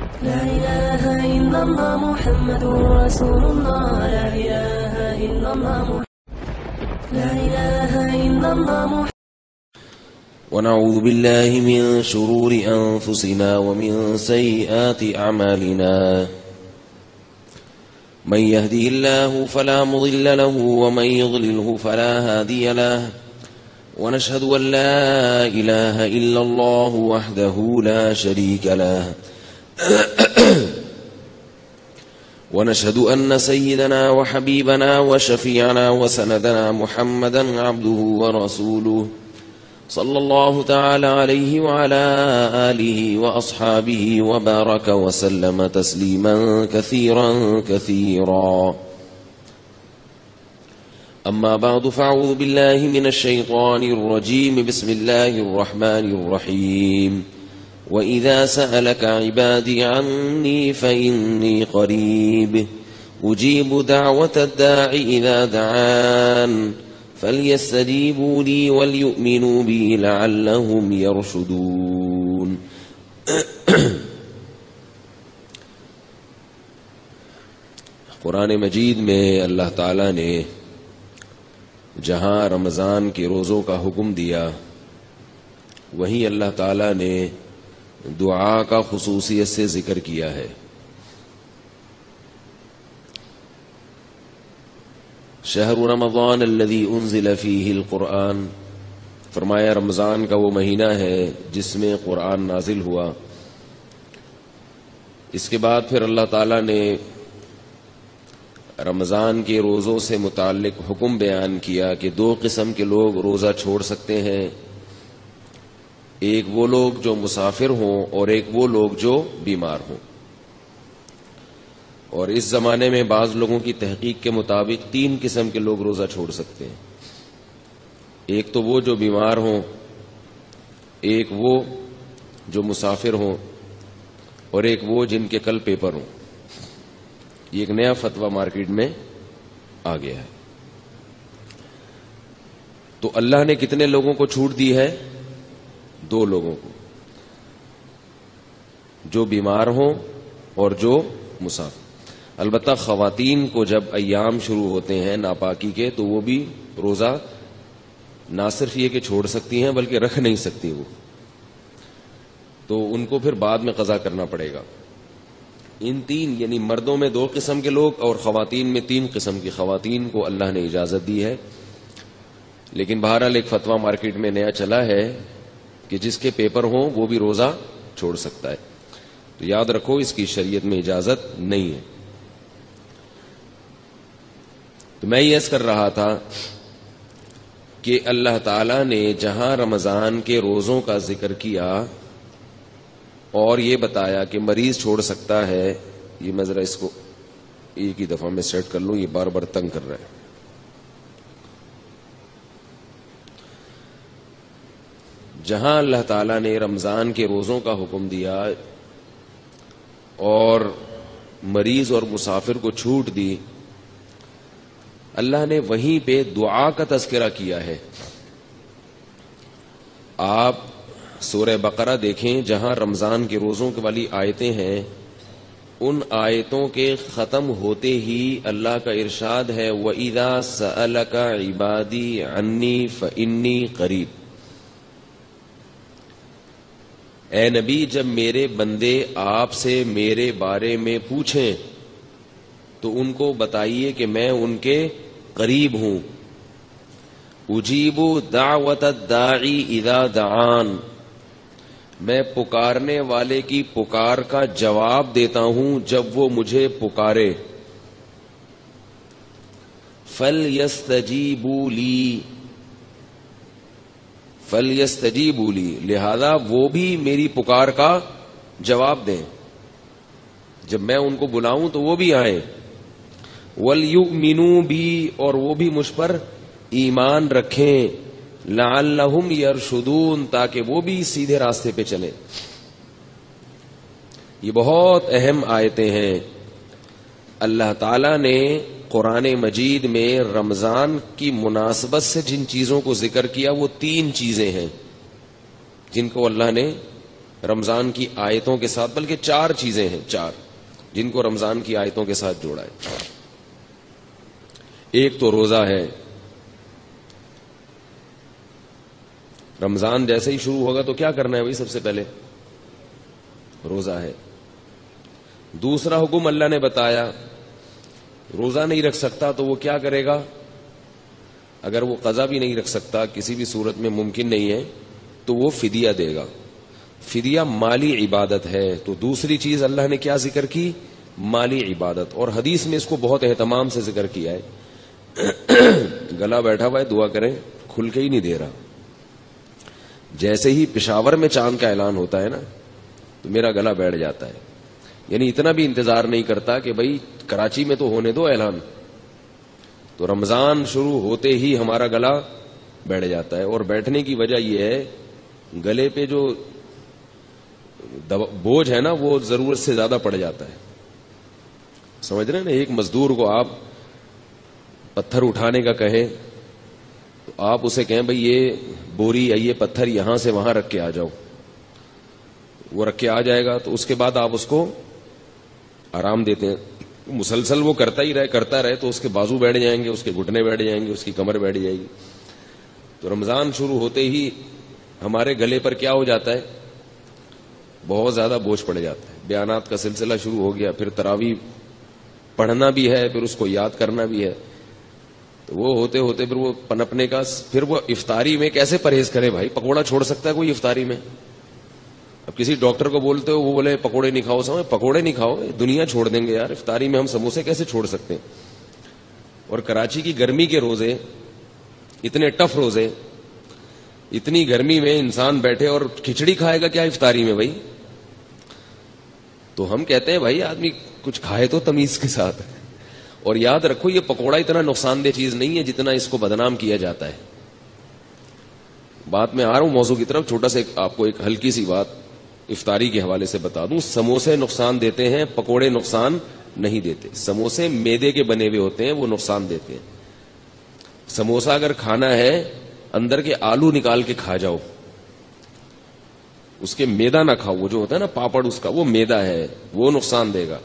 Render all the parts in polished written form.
لا إله إلا الله محمد رسول الله. لا إله إلا الله لا إله إلا الله. ونعوذ بالله من شرور أنفسنا ومن سيئات أعمالنا. من يهده الله فلا مضل له ومن يضلله فلا هادي له. ونشهد أن لا إله إلا الله وحده لا شريك له. ونشهد أن سيدنا وحبيبنا وشفيعنا وسندنا محمدا عبده ورسوله صلى الله تعالى عليه وعلى آله وأصحابه وبارك وسلم تسليما كثيرا كثيرا. أما بعد فأعوذ بالله من الشيطان الرجيم. بسم الله الرحمن الرحيم. وإذا سألك عبادي عني فإني قريب أجيب دعوة الداع إذا دعان فليستجيبوا لي وليؤمنوا بي لعلهم يرشدون. قرآن مجید میں اللہ تعالیٰ نے جہاں رمضان کے روزوں کا حکم دیا وہیں اللہ تعالیٰ نے دعا کا خصوصیت سے ذکر کیا ہے. شہر رمضان الذی انزل فیہ القرآن، فرمایا رمضان کا وہ مہینہ ہے جس میں قرآن نازل ہوا. اس کے بعد پھر اللہ تعالیٰ نے رمضان کے روزوں سے متعلق حکم بیان کیا کہ دو قسم کے لوگ روزہ چھوڑ سکتے ہیں. ایک وہ لوگ جو مسافر ہوں اور ایک وہ لوگ جو بیمار ہوں. اور اس زمانے میں بعض لوگوں کی تحقیق کے مطابق تین قسم کے لوگ روزہ چھوڑ سکتے ہیں. ایک تو وہ جو بیمار ہوں، ایک وہ جو مسافر ہوں، اور ایک وہ جن کے کل پیپر ہوں. یہ ایک نیا فتویٰ مارکیٹ میں آ گیا ہے. تو اللہ نے کتنے لوگوں کو چھوٹ دی ہے؟ دو لوگوں کو، جو بیمار ہوں اور جو مسافر. البتہ خواتین کو جب ایام شروع ہوتے ہیں ناپاکی کے تو وہ بھی روزہ نہ صرف یہ کہ چھوڑ سکتی ہیں بلکہ رکھ نہیں سکتی، وہ تو ان کو پھر بعد میں قضا کرنا پڑے گا. ان تین یعنی مردوں میں دو قسم کے لوگ اور خواتین میں تین قسم کی خواتین کو اللہ نے اجازت دی ہے. لیکن بہرحال ایک فتویٰ مارکیٹ میں نیا چلا ہے کہ جس کے پیپر ہوں وہ بھی روزہ چھوڑ سکتا ہے. تو یاد رکھو اس کی شریعت میں اجازت نہیں ہے. تو میں یہ عرض کر رہا تھا کہ اللہ تعالی نے جہاں رمضان کے روزوں کا ذکر کیا اور یہ بتایا کہ مریض چھوڑ سکتا ہے. یہ میں ذرا اس کو ایک ہی دفعہ میں سیٹ کر لوں، یہ بار بار تنگ کر رہا ہے. جہاں اللہ تعالیٰ نے رمضان کے روزوں کا حکم دیا اور مریض اور مسافر کو چھوٹ دی، اللہ نے وہیں پہ دعا کا تذکرہ کیا ہے. آپ سورہ بقرہ دیکھیں، جہاں رمضان کے روزوں کی والی آیتیں ہیں، ان آیتوں کے ختم ہوتے ہی اللہ کا ارشاد ہے وَإِذَا سَأَلَكَ عِبَادِي عَنِّي فَإِنِّي قَرِيبٌ. اے نبی، جب میرے بندے آپ سے میرے بارے میں پوچھیں تو ان کو بتائیے کہ میں ان کے قریب ہوں. اجیب دعوت الداعی اذا دعان، میں پکارنے والے کی پکار کا جواب دیتا ہوں جب وہ مجھے پکارے. فَلْيَسْتَجِيبُوا لِي، فَلْيَسْتَجِيبُوا لِي، لہذا وہ بھی میری پکار کا جواب دیں. جب میں ان کو بلاؤں تو وہ بھی آئیں. وَلْيُؤْمِنُوا بِي، اور وہ بھی مجھ پر ایمان رکھیں. لَعَلَّهُمْ يَرْشُدُونَ، تاکہ وہ بھی سیدھے راستے پہ چلیں. یہ بہت اہم آیتیں ہیں. اللہ تعالی نے قرآن مجید میں رمضان کی مناسبت سے جن چیزوں کو ذکر کیا وہ تین چیزیں ہیں جن کو اللہ نے رمضان کی آیتوں کے ساتھ، بلکہ 4 چیزیں ہیں، 4 جن کو رمضان کی آیتوں کے ساتھ جوڑا ہے. ایک تو روزہ ہے. رمضان جیسے ہی شروع ہوگا تو کیا کرنا ہے بھائی؟ سب سے پہلے روزہ ہے. دوسرا حکم اللہ نے بتایا، روزہ نہیں رکھ سکتا تو وہ کیا کرے گا؟ اگر وہ قضا بھی نہیں رکھ سکتا، کسی بھی صورت میں ممکن نہیں ہے، تو وہ فدیہ دے گا. فدیہ مالی عبادت ہے. تو دوسری چیز اللہ نے کیا ذکر کی؟ مالی عبادت. اور حدیث میں اس کو بہت اہتمام سے ذکر کیا ہے. گلا بیٹھا ہوا ہے، دعا کریں، کھل کے ہی نہیں دے رہا. جیسے ہی پشاور میں چاند کا اعلان ہوتا ہے نا تو میرا گلا بیٹھ جاتا ہے. یعنی اتنا بھی انتظار نہیں کرتا کہ بھائی کراچی میں تو ہونے دو اعلان. تو رمضان شروع ہوتے ہی ہمارا گلا بیٹھ جاتا ہے. اور بیٹھنے کی وجہ یہ ہے، گلے پہ جو بوجھ ہے نا وہ ضرورت سے زیادہ پڑ جاتا ہے. سمجھ رہے ہیں نا؟ ایک مزدور کو آپ پتھر اٹھانے کا کہیں تو آپ اسے کہیں بھائی یہ بوری یا یہ پتھر یہاں سے وہاں رکھ کے آ جاؤ، وہ رکھ کے آ جائے گا. تو اس کے بعد آپ اس کو آرام دیتے ہیں. مسلسل وہ کرتا رہے تو اس کے بازو بیٹھ جائیں گے، اس کے گھٹنے بیٹھ جائیں گے، اس کی کمر بیٹھ جائے گی. تو رمضان شروع ہوتے ہی ہمارے گلے پر کیا ہو جاتا ہے؟ بہت زیادہ بوجھ پڑ جاتا ہے. بیانات کا سلسلہ شروع ہو گیا، پھر تراویح پڑھنا بھی ہے، پھر اس کو یاد کرنا بھی ہے. تو وہ ہوتے ہوتے پھر وہ پنپنے کا، پھر وہ افطاری میں کیسے پرہیز کرے بھائی؟ پکوڑا چھوڑ سکتا ہے کوئی افطاری میں؟ اب کسی ڈاکٹر کو بولتے ہو، وہ بولے پکوڑے نہیں کھاؤ. سمجھ، پکوڑے نہیں کھاؤ، دنیا چھوڑ دیں گے یار. افطاری میں ہم سموسے کیسے چھوڑ سکتے ہیں؟ اور کراچی کی گرمی کے روزے، اتنے ٹف روزے، اتنی گرمی میں انسان بیٹھے اور کھچڑی کھائے گا کیا افطاری میں بھائی؟ تو ہم کہتے ہیں بھائی آدمی کچھ کھائے تو تمیز کے ساتھ. اور یاد رکھو یہ پکوڑا اتنا نقصان دہ چیز نہیں ہے جتنا اس کو بدنام کیا جاتا ہے. بات میں آ رہا ہوں موضوع کی طرف. چھوٹا سا آپ کو ایک ہلکی سی بات افطاری کے حوالے سے بتا دوں. سموسے نقصان دیتے ہیں، پکوڑے نقصان نہیں دیتے. سموسے میدے کے بنے ہوئے ہوتے ہیں، وہ نقصان دیتے ہیں. سموسا اگر کھانا ہے اندر کے آلو نکال کے کھا جاؤ، اس کے میدا نہ کھاؤ. وہ جو ہوتا ہے نا پاپڑ، اس کا وہ میدا ہے، وہ نقصان دے گا.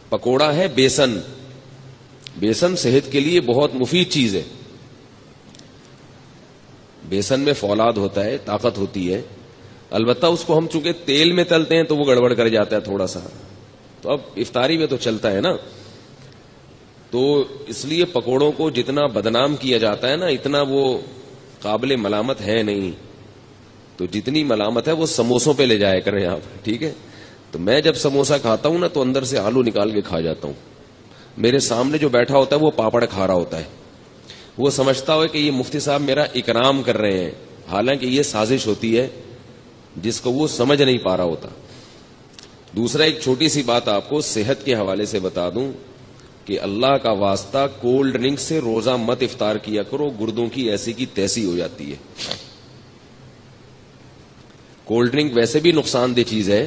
پکوڑا ہے بیسن. بیسن صحت کے لیے بہت مفید چیز ہے. بیسن میں فولاد ہوتا ہے، طاقت ہوتی ہے. البتہ اس کو ہم چونکہ تیل میں تلتے ہیں تو وہ گڑبڑ کر جاتا ہے تھوڑا سا. تو اب افطاری میں تو چلتا ہے نا. تو اس لیے پکوڑوں کو جتنا بدنام کیا جاتا ہے نا اتنا وہ قابل ملامت ہے نہیں. تو جتنی ملامت ہے وہ سموسوں پہ لے جایا کریں آپ، ٹھیک ہے؟ تو میں جب سموسا کھاتا ہوں نا تو اندر سے آلو نکال کے کھا جاتا ہوں. میرے سامنے جو بیٹھا ہوتا ہے وہ پاپڑ کھا رہا ہوتا ہے. وہ سمجھتا ہو کہ یہ مفتی صاحب میرا اکرام کر رہے ہیں، حالانکہ یہ سازش ہوتی ہے جس کو وہ سمجھ نہیں پا رہا ہوتا. دوسرا ایک چھوٹی سی بات آپ کو صحت کے حوالے سے بتا دوں کہ اللہ کا واسطہ کولڈ ڈرنک سے روزہ مت افطار کیا کرو، گردوں کی ایسی کی تیسی ہو جاتی ہے. کولڈ ڈرنک ویسے بھی نقصان دہ چیز ہے،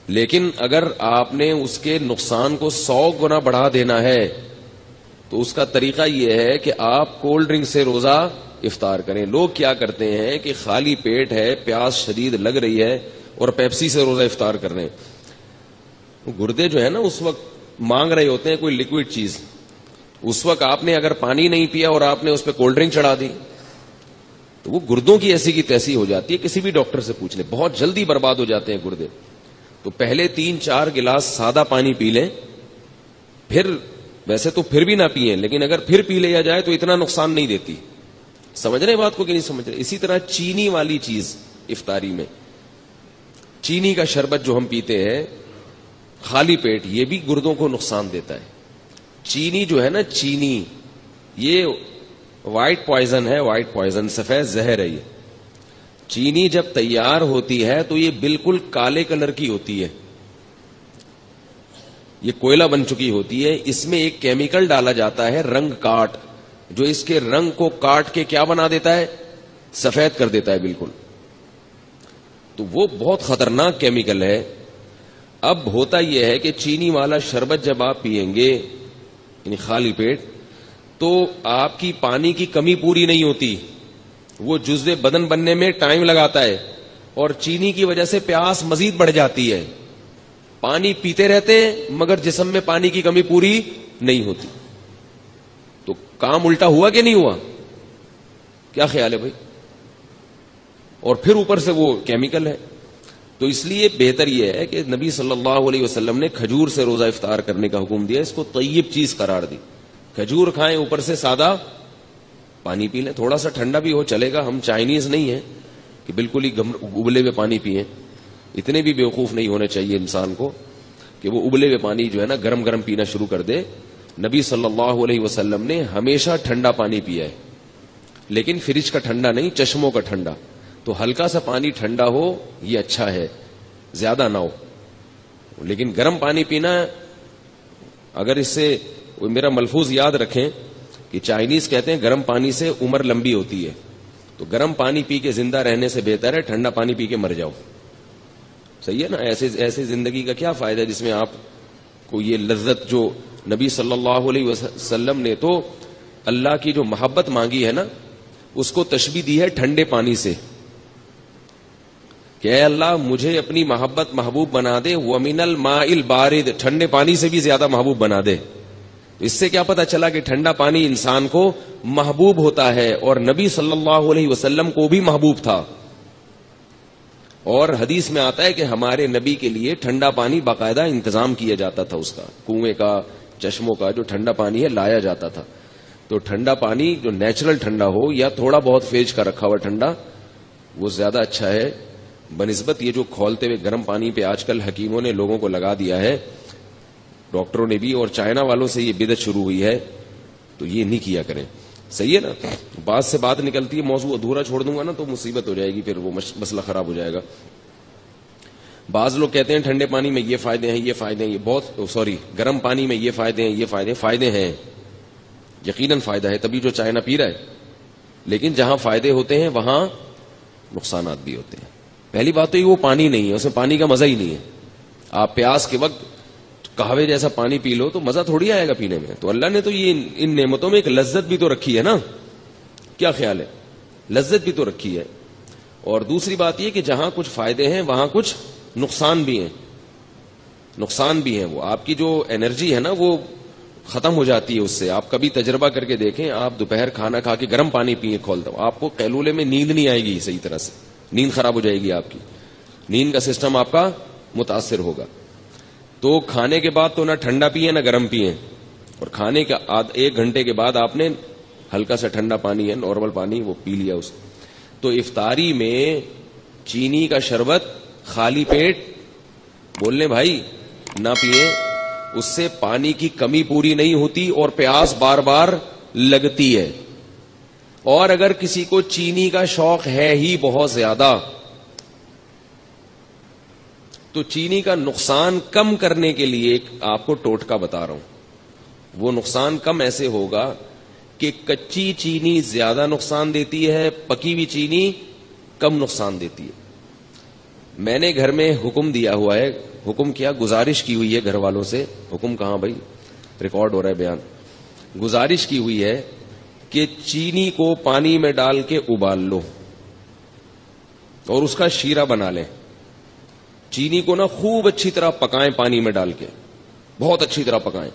لیکن اگر آپ نے اس کے نقصان کو 100 گنا بڑھا دینا ہے تو اس کا طریقہ یہ ہے کہ آپ کولڈ ڈرنک سے روزہ افطار کریں. لوگ کیا کرتے ہیں کہ خالی پیٹ ہے، پیاس شدید لگ رہی ہے اور پیپسی سے روزہ افطار کر رہے ہیں. گردے جو ہے نا اس وقت مانگ رہے ہوتے ہیں کوئی لکوڈ چیز. اس وقت آپ نے اگر پانی نہیں پیا اور آپ نے اس پہ کولڈ ڈرنک چڑھا دی تو وہ گردوں کی ایسی کی تیسی ہو جاتی ہے. کسی بھی ڈاکٹر سے پوچھ لیں، بہت جلدی برباد ہو جاتے ہیں گردے. تو پہلے 3-4 گلاس سادہ پانی پی لیں، پھر ویسے تو پھر بھی نہ پیئیں، لیکن اگر پھر پی لیا جائے تو اتنا نقصان نہیں دیتی. سمجھ رہے بات کو کہ نہیں سمجھ رہے؟ اسی طرح چینی والی چیز افطاری میں، چینی کا شربت جو ہم پیتے ہیں خالی پیٹ، یہ بھی گردوں کو نقصان دیتا ہے. چینی جو ہے نا، چینی یہ وائٹ پوائزن ہے. وائٹ پوائزن، سفید زہر ہے. یہ چینی جب تیار ہوتی ہے تو یہ بالکل کالے کلر کی ہوتی ہے، یہ کوئلہ بن چکی ہوتی ہے. اس میں ایک کیمیکل ڈالا جاتا ہے رنگ کاٹ، جو اس کے رنگ کو کاٹ کے کیا بنا دیتا ہے؟ سفید کر دیتا ہے بالکل. تو وہ بہت خطرناک کیمیکل ہے. اب ہوتا یہ ہے کہ چینی والا شربت جب آپ پیئیں گے یعنی خالی پیٹ، تو آپ کی پانی کی کمی پوری نہیں ہوتی. وہ جزو بدن بننے میں ٹائم لگاتا ہے. اور چینی کی وجہ سے پیاس مزید بڑھ جاتی ہے. پانی پیتے رہتے ہیں مگر جسم میں پانی کی کمی پوری نہیں ہوتی. تو کام الٹا ہوا کہ نہیں ہوا؟ کیا خیال ہے بھائی؟ اور پھر اوپر سے وہ کیمیکل ہے. تو اس لیے بہتر یہ ہے کہ نبی صلی اللہ علیہ وسلم نے کھجور سے روزہ افطار کرنے کا حکم دیا. اس کو طیب چیز قرار دی. کھجور کھائیں, اوپر سے سادہ پانی پی لیں. تھوڑا سا ٹھنڈا بھی ہو چلے گا. ہم چائنیز نہیں ہیں کہ بالکل ہی ابلے ہوئے پانی پیئیں. اتنے بھی بیوقوف نہیں ہونے چاہیے انسان کو کہ وہ ابلے ہوئے پانی جو ہے نا گرم گرم پینا شروع کر دے. نبی صلی اللہ علیہ وسلم نے ہمیشہ ٹھنڈا پانی پیا ہے, لیکن فریج کا ٹھنڈا نہیں, چشموں کا ٹھنڈا. تو ہلکا سا پانی ٹھنڈا ہو یہ اچھا ہے, زیادہ نہ ہو. لیکن گرم پانی پینا, اگر اس سے میرا ملفوظ یاد رکھیں کہ چائنیز کہتے ہیں گرم پانی سے عمر لمبی ہوتی ہے. تو گرم پانی پی کے زندہ رہنے سے بہتر ہے ٹھنڈا پانی پی کے مر جاؤ. صحیح ہے نا؟ ایسے زندگی کا کیا فائدہ ہے جس میں آپ کو یہ لذت, جو نبی صلی اللہ علیہ وسلم نے تو اللہ کی جو محبت مانگی ہے نا اس کو تشبیہ دی ہے ٹھنڈے پانی سے کہ اے اللہ مجھے اپنی محبت محبوب بنا دے. وَمِنَ الْمَاءِ الْبَارِدِ, ٹھنڈے پانی سے بھی زیادہ محبوب بنا دے. اس سے کیا پتا چلا کہ ٹھنڈا پانی انسان کو محبوب ہوتا ہے, اور نبی صلی اللہ علیہ وسلم کو بھی محبوب تھا. اور حدیث میں آتا ہے کہ ہمارے نبی کے لیے ٹھنڈا پانی باقاعدہ انتظام کیا جاتا تھا, اس کا کنویں کا, چشموں کا جو ٹھنڈا پانی ہے لایا جاتا تھا. تو ٹھنڈا پانی جو نیچرل ٹھنڈا ہو یا تھوڑا بہت فریج کا رکھا ہوا ٹھنڈا, وہ زیادہ اچھا ہے بنسبت یہ جو کھولتے ہوئے گرم پانی پہ آج کل حکیموں نے لوگوں کو لگا دیا ہے, ڈاکٹروں نے بھی, اور چائنا والوں سے یہ بدعت شروع ہوئی ہے. تو یہ نہیں کیا کریں. صحیح ہے نا؟ بات سے بات نکلتی ہے, موضوع ادھورا چھوڑ دوں گا نا تو مصیبت ہو جائے گی, پھر وہ مسئلہ خراب ہو جائے گا. بعض لوگ کہتے ہیں ٹھنڈے پانی میں یہ فائدے ہیں, یہ فائدے ہیں, یہ بہت گرم پانی میں یہ فائدے ہیں, یہ فائدے ہیں. یقیناً فائدہ ہے, تبھی جو چائنا پی رہا ہے. لیکن جہاں فائدے ہوتے ہیں وہاں نقصانات بھی ہوتے ہیں. پہلی بات تو یہ وہ پانی نہیں ہے, اس میں پانی کا مزہ ہی نہیں ہے. آپ پیاس کے وقت قہوے جیسا پانی پی لو تو مزہ تھوڑی آئے گا پینے میں. تو اللہ نے تو یہ ان نعمتوں میں ایک لذت بھی تو رکھی ہے نا. کیا خیال ہے؟ لذت بھی تو رکھی ہے. اور دوسری بات یہ کہ جہاں کچھ فائدے ہیں وہاں کچھ نقصان بھی ہیں. نقصان بھی ہیں. وہ آپ کی جو انرجی ہے نا وہ ختم ہو جاتی ہے اس سے. آپ کبھی تجربہ کر کے دیکھیں, آپ دوپہر کھانا کھا کے گرم پانی پیئے کھولتا ہوں, آپ کو قیلولے میں نیند نہیں آئے گی صحیح طرح سے, نیند خراب ہو جائے گی آپ کی, نیند کا سسٹم آپ کا متاثر ہوگا. تو کھانے کے بعد تو نہ ٹھنڈا پیئے نہ گرم پیئے, اور کھانے کے 1 گھنٹے کے بعد آپ نے ہلکا سا ٹھنڈا پانی ہے, نارمل پانی, وہ پی لیا اس. تو افطاری میں چینی کا شربت خالی پیٹ بولنے بھائی نہ پیئے, اس سے پانی کی کمی پوری نہیں ہوتی اور پیاس بار بار لگتی ہے. اور اگر کسی کو چینی کا شوق ہے ہی بہت زیادہ تو چینی کا نقصان کم کرنے کے لیے ایک آپ کو ٹوٹکا بتا رہا ہوں. وہ نقصان کم ایسے ہوگا کہ کچی چینی زیادہ نقصان دیتی ہے, پکی ہوئی چینی کم نقصان دیتی ہے. میں نے گھر میں حکم دیا ہوا ہے, حکم کیا, گزارش کی ہوئی ہے گھر والوں سے. حکم کہاں بھائی, ریکارڈ ہو رہا ہے بیان. گزارش کی ہوئی ہے کہ چینی کو پانی میں ڈال کے ابال لو اور اس کا شیرہ بنا لیں. چینی کو نا خوب اچھی طرح پکائیں, پانی میں ڈال کے بہت اچھی طرح پکائیں,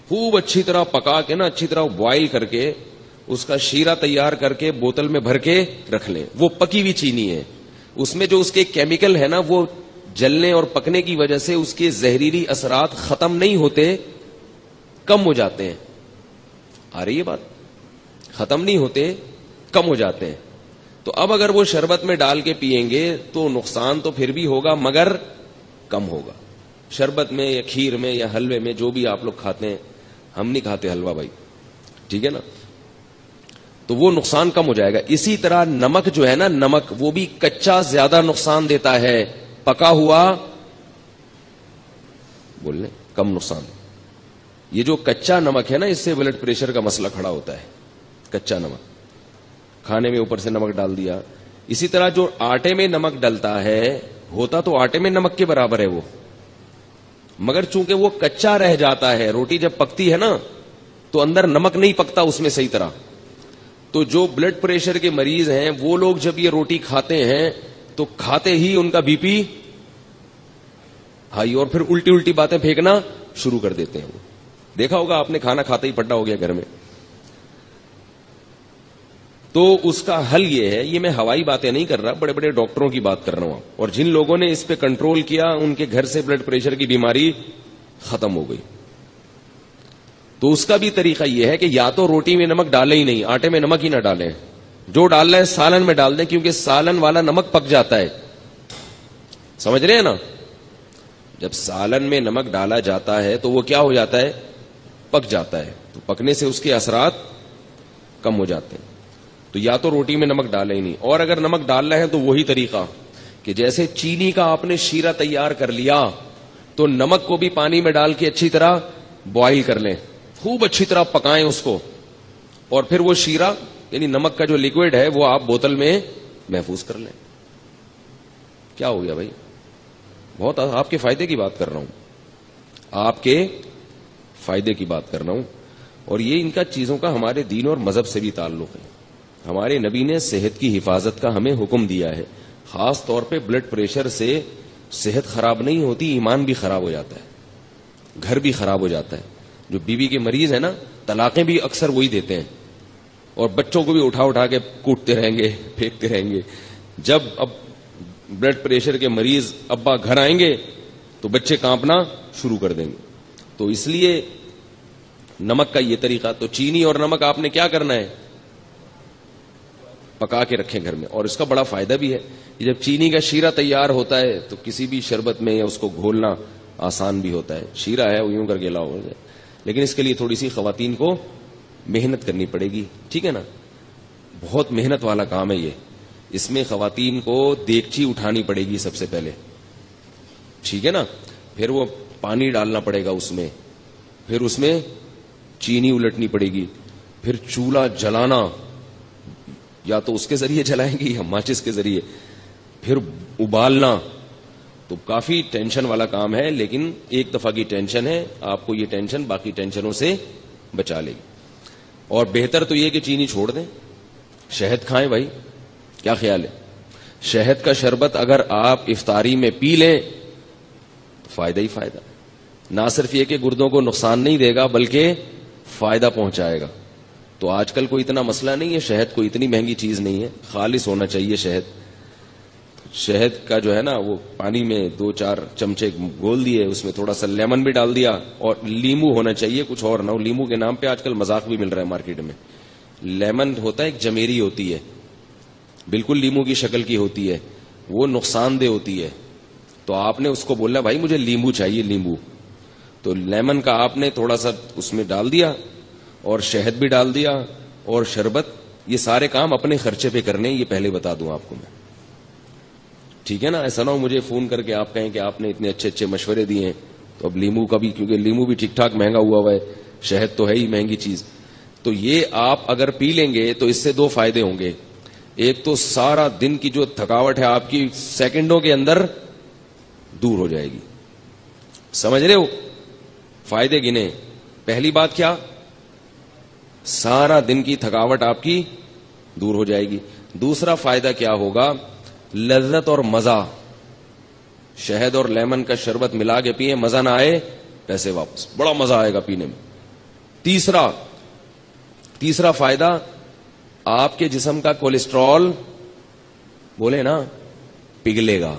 خوب اچھی طرح پکا کے نا اچھی طرح بوائل کر کے اس کا شیرہ تیار کر کے بوتل میں بھر کے رکھ لیں. وہ پکی ہوئی چینی ہے, اس میں جو اس کے کیمیکل ہے نا وہ جلنے اور پکنے کی وجہ سے اس کے زہریلی اثرات ختم نہیں ہوتے, کم ہو جاتے ہیں. آ رہی ہے بات؟ ختم نہیں ہوتے, کم ہو جاتے ہیں. تو اب اگر وہ شربت میں ڈال کے پیئیں گے تو نقصان تو پھر بھی ہوگا مگر کم ہوگا. شربت میں یا کھیر میں یا حلوے میں جو بھی آپ لوگ کھاتے ہیں, ہم نہیں کھاتے حلوہ بھائی, ٹھیک ہے نا, تو وہ نقصان کم ہو جائے گا. اسی طرح نمک جو ہے نا, نمک وہ بھی کچا زیادہ نقصان دیتا ہے, پکا ہوا بولنے کم نقصان. یہ جو کچا نمک ہے نا اس سے بلڈ پریشر کا مسئلہ کھڑا ہوتا ہے. کچا نمک کھانے میں اوپر سے نمک ڈال دیا. اسی طرح جو آٹے میں نمک ڈلتا ہے, ہوتا تو آٹے میں نمک کے برابر ہے وہ, مگر چونکہ وہ کچا رہ جاتا ہے, روٹی جب پکتی ہے نا تو اندر نمک نہیں پکتا اس میں صحیح طرح. تو جو بلڈ پریشر کے مریض ہیں وہ لوگ جب یہ روٹی کھاتے ہیں تو کھاتے ہی ان کا بی پی ہائی، اور پھر الٹی الٹی باتیں پھینکنا شروع کر دیتے ہیں. وہ دیکھا ہوگا آپ نے، کھانا کھاتے ہی پٹا ہو گیا گھر میں. تو اس کا حل یہ ہے، یہ میں ہوائی باتیں نہیں کر رہا، بڑے بڑے ڈاکٹروں کی بات کر رہا ہوں. اور جن لوگوں نے اس پہ کنٹرول کیا ان کے گھر سے بلڈ پریشر کی بیماری ختم ہو گئی. تو اس کا بھی طریقہ یہ ہے کہ یا تو روٹی میں نمک ڈالیں ہی نہیں، آٹے میں نمک ہی نہ ڈالیں، جو ڈالنا ہے سالن میں ڈال دیں، کیونکہ سالن والا نمک پک جاتا ہے. سمجھ رہے ہیں نا؟ جب سالن میں نمک ڈالا جاتا ہے تو وہ کیا ہو جاتا ہے؟ پک جاتا ہے. تو پکنے سے اس کے اثرات کم ہو جاتے ہیں. تو یا تو روٹی میں نمک ڈالیں ہی نہیں، اور اگر نمک ڈالنا ہے تو وہی طریقہ کہ جیسے چینی کا آپ نے شیرہ تیار کر لیا تو نمک کو بھی پانی میں ڈال کے اچھی طرح بوائل کر لیں، خوب اچھی طرح پکائیں اس کو، اور پھر وہ شیرہ یعنی نمک کا جو لیکوڈ ہے وہ آپ بوتل میں محفوظ کر لیں. کیا ہو گیا بھائی؟ بہت آپ کے فائدے کی بات کر رہا ہوں، آپ کے فائدے کی بات کر رہا ہوں. اور یہ ان کا چیزوں کا ہمارے دین اور مذہب سے بھی تعلق ہے. ہمارے نبی نے صحت کی حفاظت کا ہمیں حکم دیا ہے. خاص طور پہ بلڈ پریشر سے صحت خراب نہیں ہوتی، ایمان بھی خراب ہو جاتا ہے، گھر بھی خراب ہو جاتا ہے. جو بیوی کے مریض ہیں نا، طلاقیں بھی اکثر وہی دیتے ہیں، اور بچوں کو بھی اٹھا اٹھا کے کوٹتے رہیں گے، پھینکتے رہیں گے. جب اب بلڈ پریشر کے مریض ابا گھر آئیں گے تو بچے کانپنا شروع کر دیں گے. تو اس لیے نمک کا یہ طریقہ، تو چینی اور نمک آپ نے کیا کرنا ہے؟ پکا کے رکھیں گھر میں. اور اس کا بڑا فائدہ بھی ہے. جب چینی کا شیرہ تیار ہوتا ہے تو کسی بھی شربت میں یا اس کو گھولنا آسان بھی ہوتا ہے. شیرہ ہے وہ یوں کر کے لاؤ، لیکن اس کے لیے تھوڑی سی خواتین کو محنت کرنی پڑے گی. ٹھیک ہے نا؟ بہت محنت والا کام ہے یہ. اس میں خواتین کو دیگچی اٹھانی پڑے گی سب سے پہلے، ٹھیک ہے نا؟ پھر وہ پانی ڈالنا پڑے گا اس میں، پھر اس میں چینی الٹنی پڑے گی، پھر چولہا جلانا، یا تو اس کے ذریعے جلائیں گی یا ماچس کے ذریعے، پھر ابالنا. تو کافی ٹینشن والا کام ہے، لیکن ایک دفعہ کی ٹینشن ہے، آپ کو یہ ٹینشن باقی ٹینشنوں سے بچا لے گی. اور بہتر تو یہ کہ چینی چھوڑ دیں، شہد کھائیں بھائی. کیا خیال ہے؟ شہد کا شربت اگر آپ افطاری میں پی لیں تو فائدہ ہی فائدہ. نہ صرف یہ کہ گردوں کو نقصان نہیں دے گا بلکہ فائدہ پہنچائے گا. تو آج کل کوئی اتنا مسئلہ نہیں ہے، شہد کوئی اتنی مہنگی چیز نہیں ہے، خالص ہونا چاہیے شہد. شہد کا جو ہے نا وہ پانی میں 2-4 چمچے گھول دیے، اس میں تھوڑا سا لیمن بھی ڈال دیا، اور لیمو ہونا چاہیے، کچھ اور نہ ہو. لیمو کے نام پہ آج کل مذاق بھی مل رہا ہے مارکیٹ میں. لیمن ہوتا ہے ایک جمیری ہوتی ہے، بالکل لیمو کی شکل کی ہوتی ہے، وہ نقصان دہ ہوتی ہے. تو آپ نے اس کو بولنا بھائی مجھے لیمو چاہیے، لیمو. تو لیمن کا آپ نے تھوڑا سا اس میں ڈال دیا، اور شہد بھی ڈال دیا، اور شربت. یہ سارے کام اپنے خرچے پہ کرنے، یہ پہلے بتا دوں آپ کو میں. ٹھیک ہے نا؟ ایسا نہ ہو مجھے فون کر کے آپ کہیں کہ آپ نے اتنے اچھے اچھے مشورے دیے ہیں. تو اب لیمو کا بھی، کیونکہ لیمو بھی ٹھیک ٹھاک مہنگا ہوا ہے، شہد تو ہے ہی مہنگی چیز. تو یہ آپ اگر پی لیں گے تو اس سے 2 فائدے ہوں گے. ایک تو سارا دن کی جو تھکاوٹ ہے آپ کی سیکنڈوں کے اندر دور ہو جائے گی. سمجھ رہے ہو؟ فائدے گنے. پہلی بات کیا؟ سارا دن کی تھکاوٹ آپ کی دور ہو جائے گی. دوسرا فائدہ کیا ہوگا؟ لذت اور مزہ. شہد اور لیمن کا شربت ملا کے پیئے، مزہ نہ آئے پیسے واپس، بڑا مزہ آئے گا پینے میں. تیسرا فائدہ، آپ کے جسم کا کولیسٹرول بولے نا پگھلے گا،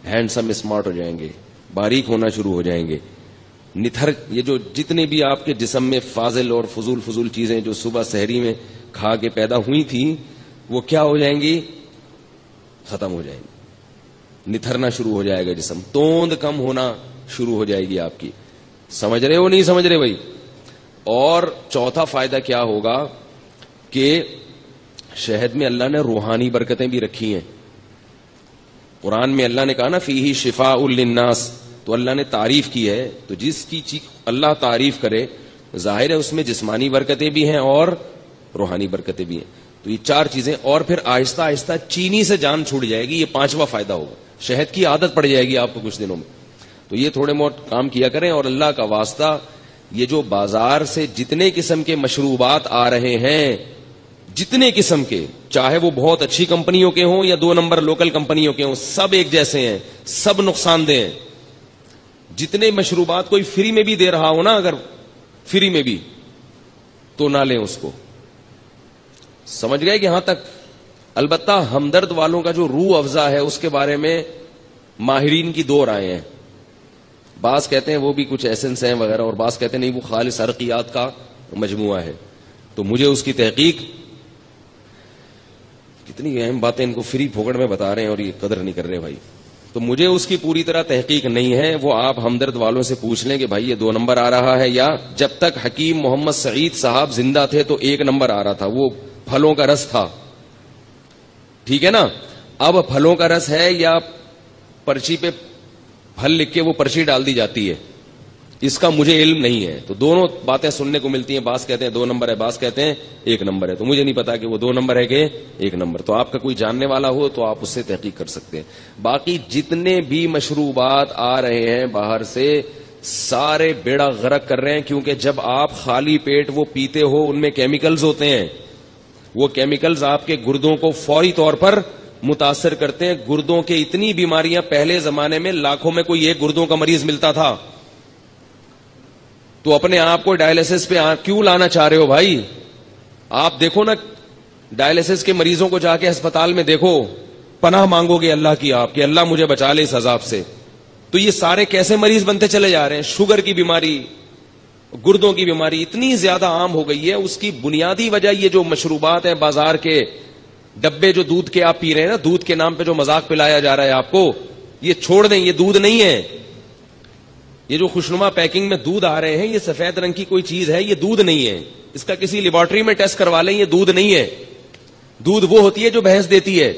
ہینڈسم اسمارٹ ہو جائیں گے، باریک ہونا شروع ہو جائیں گے. نتھر، یہ جو جتنے بھی آپ کے جسم میں فاضل اور فضول چیزیں جو صبح سحری میں کھا کے پیدا ہوئی تھیں، وہ کیا ہو جائیں گی؟ ختم ہو جائیں گی. نتھرنا شروع ہو جائے گا جسم، توند کم ہونا شروع ہو جائے گی آپ کی. سمجھ رہے ہو نہیں سمجھ رہے بھائی؟ اور چوتھا فائدہ کیا ہوگا کہ شہد میں اللہ نے روحانی برکتیں بھی رکھی ہیں. قرآن میں اللہ نے کہا نا فیہ شفاء للناس، تو اللہ نے تعریف کی ہے. تو جس کی اللہ تعریف کرے ظاہر ہے اس میں جسمانی برکتیں بھی ہیں اور روحانی برکتیں بھی ہیں. تو یہ 4 چیزیں. اور پھر آہستہ آہستہ چینی سے جان چھوٹ جائے گی. یہ 5واں فائدہ ہوگا. شہد کی عادت پڑ جائے گی آپ کو کچھ دنوں میں. تو یہ تھوڑے بہت کام کیا کریں. اور اللہ کا واسطہ، یہ جو بازار سے جتنے قسم کے مشروبات آ رہے ہیں جتنے قسم کے، چاہے وہ بہت اچھی کمپنیوں کے ہوں یا 2 نمبر لوکل کمپنیوں کے ہوں، سب ایک جیسے ہیں، سب نقصان دہ ہیں. جتنے مشروبات کوئی فری میں بھی دے رہا ہو نا، اگر فری میں بھی، تو نہ لیں اس کو. سمجھ گئے کہ یہاں تک؟ البتہ ہمدرد والوں کا جو روح افزا ہے اس کے بارے میں ماہرین کی 2 رائے ہیں. بعض کہتے ہیں وہ بھی کچھ ایسنس ہیں وغیرہ، اور بعض کہتے ہیں نہیں، وہ خالص عرقیات کا مجموعہ ہے. تو مجھے اس کی تحقیق، کتنی اہم باتیں ان کو فری پھوکڑ میں بتا رہے ہیں اور یہ قدر نہیں کر رہے بھائی. تو مجھے اس کی پوری طرح تحقیق نہیں ہے. وہ آپ ہمدرد والوں سے پوچھ لیں کہ بھائی یہ 2 نمبر آ رہا ہے، یا جب تک حکیم محمد سعید صاحب زندہ تھے تو 1 نمبر آ رہا تھا، وہ پھلوں کا رس تھا. ٹھیک ہے نا؟ اب پھلوں کا رس ہے یا پرچی پہ پھل لکھ کے وہ پرچی ڈال دی جاتی ہے، اس کا مجھے علم نہیں ہے. تو دونوں باتیں سننے کو ملتی ہیں. بعض کہتے ہیں 2 نمبر ہے، بعض کہتے ہیں 1 نمبر ہے. تو مجھے نہیں پتا کہ وہ 2 نمبر ہے کہ 1 نمبر. تو آپ کا کوئی جاننے والا ہو تو آپ اس سے تحقیق کر سکتے ہیں. باقی جتنے بھی مشروبات آ رہے ہیں باہر سے، سارے بیڑا غرق کر رہے ہیں. کیونکہ جب آپ خالی پیٹ وہ پیتے ہو، ان میں کیمیکلز ہوتے ہیں. وہ کیمیکلز آپ کے گردوں کو فوری طور پر متاثر کرتے ہیں. گردوں کے اتنی بیماریاں، پہلے زمانے میں لاکھوں میں کوئی 1 گردوں کا مریض ملتا تھا. تو اپنے آپ کو ڈائلسس پہ کیوں لانا چاہ رہے ہو بھائی؟ آپ دیکھو نا، ڈائلسس کے مریضوں کو جا کے ہسپتال میں دیکھو، پناہ مانگو گے اللہ کی آپ کہ اللہ مجھے بچا لے اس عذاب سے. تو یہ سارے کیسے مریض بنتے چلے جا رہے ہیں؟ شوگر کی بیماری، گردوں کی بیماری اتنی زیادہ عام ہو گئی ہے. اس کی بنیادی وجہ یہ جو مشروبات ہیں بازار کے ڈبے، جو دودھ کے آپ پی رہے ہیں نا، دودھ کے نام پہ جو مذاق پلایا جا رہا ہے آپ کو، یہ چھوڑ دیں. یہ دودھ نہیں ہے. یہ جو خوشنما پیکنگ میں دودھ آ رہے ہیں، یہ سفید رنگ کی کوئی چیز ہے، یہ دودھ نہیں ہے. اس کا کسی لیبارٹری میں ٹیسٹ کروا لیں، یہ دودھ نہیں ہے. دودھ وہ ہوتی ہے جو بھینس دیتی ہے،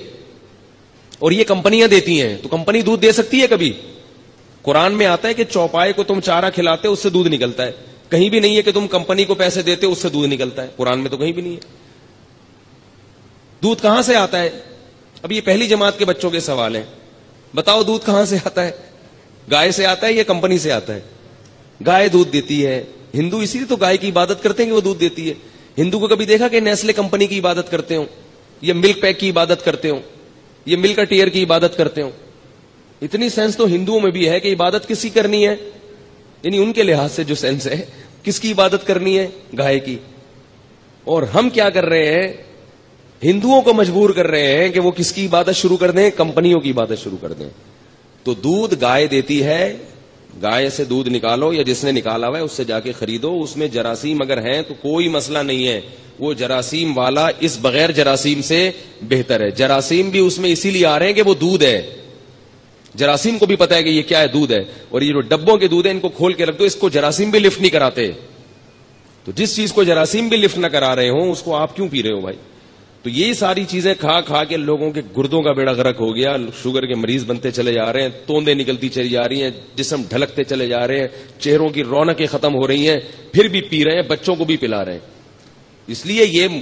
اور یہ کمپنیاں دیتی ہیں. تو کمپنی دودھ دے سکتی ہے کبھی؟ قرآن میں آتا ہے کہ چوپائے کو تم چارہ کھلاتے اس سے دودھ نکلتا ہے. کہیں بھی نہیں ہے کہ تم کمپنی کو پیسے دیتے اس سے دودھ نکلتا ہے. قرآن میں تو کہیں بھی نہیں ہے. دودھ کہاں سے آتا ہے؟ اب یہ پہلی جماعت کے بچوں کے سوال ہیں. بتاؤ دودھ کہاں سے آتا ہے؟ گائے سے آتا ہے یا کمپنی سے آتا ہے؟ گائے دودھ دیتی ہے. ہندو اسی لیے تو گائے کی عبادت کرتے ہیں کہ وہ دودھ دیتی ہے. ہندو کو کبھی دیکھا کہ نیسلے کمپنی کی عبادت کرتے ہوں، یا ملک پیک کی عبادت کرتے ہوں، یا ملک ٹیئر کی عبادت کرتے ہوں؟ اتنی سینس تو ہندوؤں میں بھی ہے کہ عبادت کس کی کرنی ہے، یعنی ان کے لحاظ سے جو سینس ہے، کس کی عبادت کرنی ہے؟ گائے کی. اور ہم کیا کر رہے ہیں؟ ہندوؤں کو مجبور کر رہے ہیں کہ وہ کس کی عبادت شروع کر دیں؟ کمپنیوں کی عبادت شروع کر دیں. تو دودھ گائے دیتی ہے، گائے سے دودھ نکالو، یا جس نے نکالا ہوا ہے اس سے جا کے خریدو. اس میں جراثیم اگر ہیں تو کوئی مسئلہ نہیں ہے. وہ جراثیم والا اس بغیر جراثیم سے بہتر ہے. جراثیم بھی اس میں اسی لیے آ رہے ہیں کہ وہ دودھ ہے. جراثیم کو بھی پتا ہے کہ یہ کیا ہے، دودھ ہے. اور یہ جو ڈبوں کے دودھ ہے ان کو کھول کے رکھ دو، اس کو جراثیم بھی لفٹ نہیں کراتے. تو جس چیز کو جراثیم بھی لفٹ نہ کرا رہے ہوں اس کو آپ کیوں پی رہے ہو بھائی؟ تو یہ ساری چیزیں کھا کھا کے لوگوں کے گردوں کا بیڑا غرق ہو گیا. شوگر کے مریض بنتے چلے جا رہے ہیں، توندے نکلتی چلی جا رہی ہیں، جسم ڈھلکتے چلے جا رہے ہیں، چہروں کی رونقیں ختم ہو رہی ہیں، پھر بھی پی رہے ہیں، بچوں کو بھی پلا رہے ہیں. اس لیے یہ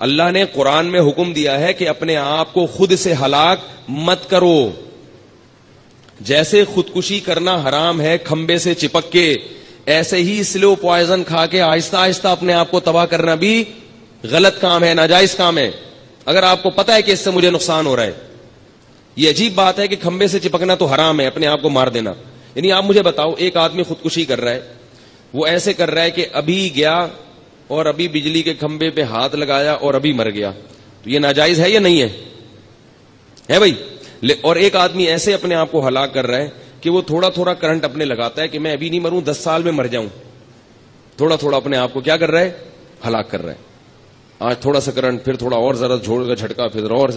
اللہ نے قرآن میں حکم دیا ہے کہ اپنے آپ کو خود سے ہلاک مت کرو. جیسے خودکشی کرنا حرام ہے کھمبے سے چپک کے، ایسے ہی سلو پوائزن کھا کے آہستہ آہستہ اپنے آپ کو تباہ کرنا بھی غلط کام ہے، ناجائز کام ہے. اگر آپ کو پتا ہے کہ اس سے مجھے نقصان ہو رہا ہے. یہ عجیب بات ہے کہ کھمبے سے چپکنا تو حرام ہے، اپنے آپ کو مار دینا. یعنی آپ مجھے بتاؤ، ایک آدمی خودکشی کر رہا ہے، وہ ایسے کر رہا ہے کہ ابھی گیا اور ابھی بجلی کے کھمبے پہ ہاتھ لگایا اور ابھی مر گیا. تو یہ ناجائز ہے یا نہیں ہے بھائی؟ اور ایک آدمی ایسے اپنے آپ کو ہلاک کر رہا ہے کہ وہ تھوڑا تھوڑا کرنٹ اپنے لگاتا ہے کہ میں ابھی نہیں مروں، 10 سال میں مر جاؤں. تھوڑا تھوڑا اپنے آپ کو کیا کر رہا ہے؟ ہلاک کر رہا ہے. آج تھوڑا سا کرنٹ، پھر تھوڑا اور ذرا جھوڑ کا جھٹکا، پھر اور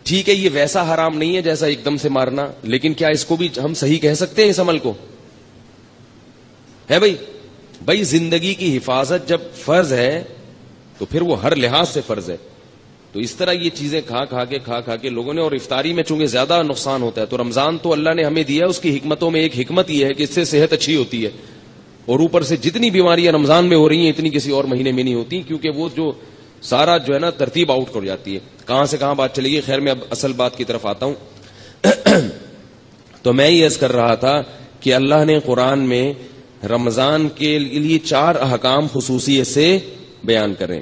ٹھیک ہے. یہ ویسا حرام نہیں ہے جیسا ایک دم سے مارنا، لیکن کیا اس کو بھی ہم صحیح کہہ سکتے ہیں اس عمل کو؟ ہے بھائی زندگی کی حفاظت جب فرض ہے تو پھر وہ ہر لحاظ سے فرض ہے. تو اس طرح یہ چیزیں کھا کھا کے لوگوں نے، اور افطاری میں چونکہ زیادہ نقصان ہوتا ہے، تو رمضان تو اللہ نے ہمیں دیا، اس کی حکمتوں میں ایک حکمت یہ ہے کہ اس سے صحت اچھی ہوتی ہے. اور اوپر سے جتنی بیماریاں رمضان میں ہو رہی ہیں اتنی کسی اور مہینے میں نہیں ہوتی، کیونکہ وہ جو سارا جو ہے نا ترتیب آؤٹ کر جاتی ہے. کہاں سے کہاں بات چلے گی. خیر میں اب اصل بات کی طرف آتا ہوں. تو میں یہ عرض کر رہا تھا کہ اللہ نے قرآن میں رمضان کے لیے 4 احکام خصوصیت سے بیان کریں.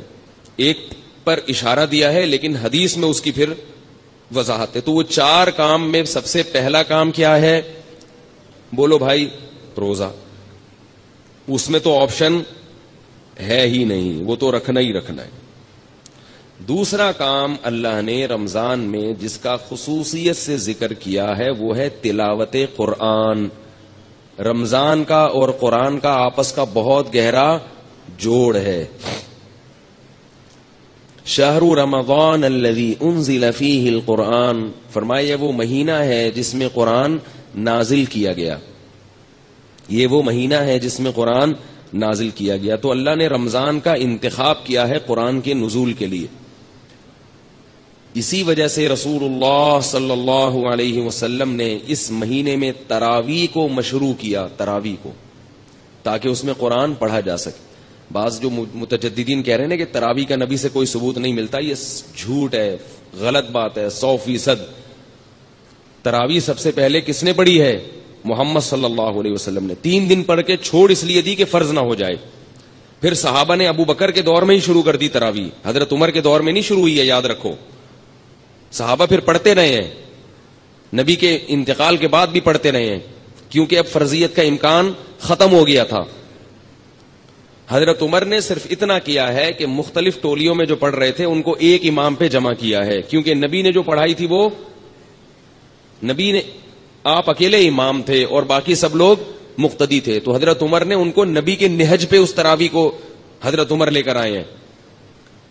ایک پر اشارہ دیا ہے, لیکن حدیث میں اس کی پھر وضاحت ہے. تو وہ 4 کام میں سب سے پہلا کام کیا ہے؟ بولو بھائی, روزہ. اس میں تو آپشن ہے ہی نہیں, وہ تو رکھنا ہی رکھنا ہے. دوسرا کام اللہ نے رمضان میں جس کا خصوصیت سے ذکر کیا ہے وہ ہے تلاوت قرآن. رمضان کا اور قرآن کا آپس کا بہت گہرا جوڑ ہے. شہر رمضان الذی انزل فیہ القرآن, فرمایا وہ مہینہ ہے جس میں قرآن نازل کیا گیا. یہ وہ مہینہ ہے جس میں قرآن نازل کیا گیا. تو اللہ نے رمضان کا انتخاب کیا ہے قرآن کے نزول کے لیے. اسی وجہ سے رسول اللہ صلی اللہ علیہ وسلم نے اس مہینے میں تراویح کو مشروع کیا, تراویح کو, تاکہ اس میں قرآن پڑھا جا سکے. بعض جو متجددین کہہ رہے ہیں کہ تراویح کا نبی سے کوئی ثبوت نہیں ملتا, یہ جھوٹ ہے, غلط بات ہے 100%. تراویح سب سے پہلے کس نے پڑھی ہے؟ محمد صلی اللہ علیہ وسلم نے. 3 دن پڑھ کے چھوڑ اس لیے دی کہ فرض نہ ہو جائے. پھر صحابہ نے ابو بکر کے دور میں ہی شروع کر دی تراویح, حضرت عمر کے دور میں نہیں شروع ہوئی ہے, یاد رکھو. صحابہ پھر پڑھتے رہے ہیں, نبی کے انتقال کے بعد بھی پڑھتے رہے ہیں, کیونکہ اب فرضیت کا امکان ختم ہو گیا تھا. حضرت عمر نے صرف اتنا کیا ہے کہ مختلف ٹولیوں میں جو پڑھ رہے تھے ان کو ایک امام پہ جمع کیا ہے, کیونکہ نبی نے جو پڑھائی تھی وہ نبی نے, آپ اکیلے امام تھے اور باقی سب لوگ مقتدی تھے. تو حضرت عمر نے ان کو نبی کے نہج پہ اس تراویح کو حضرت عمر لے کر آئے ہیں.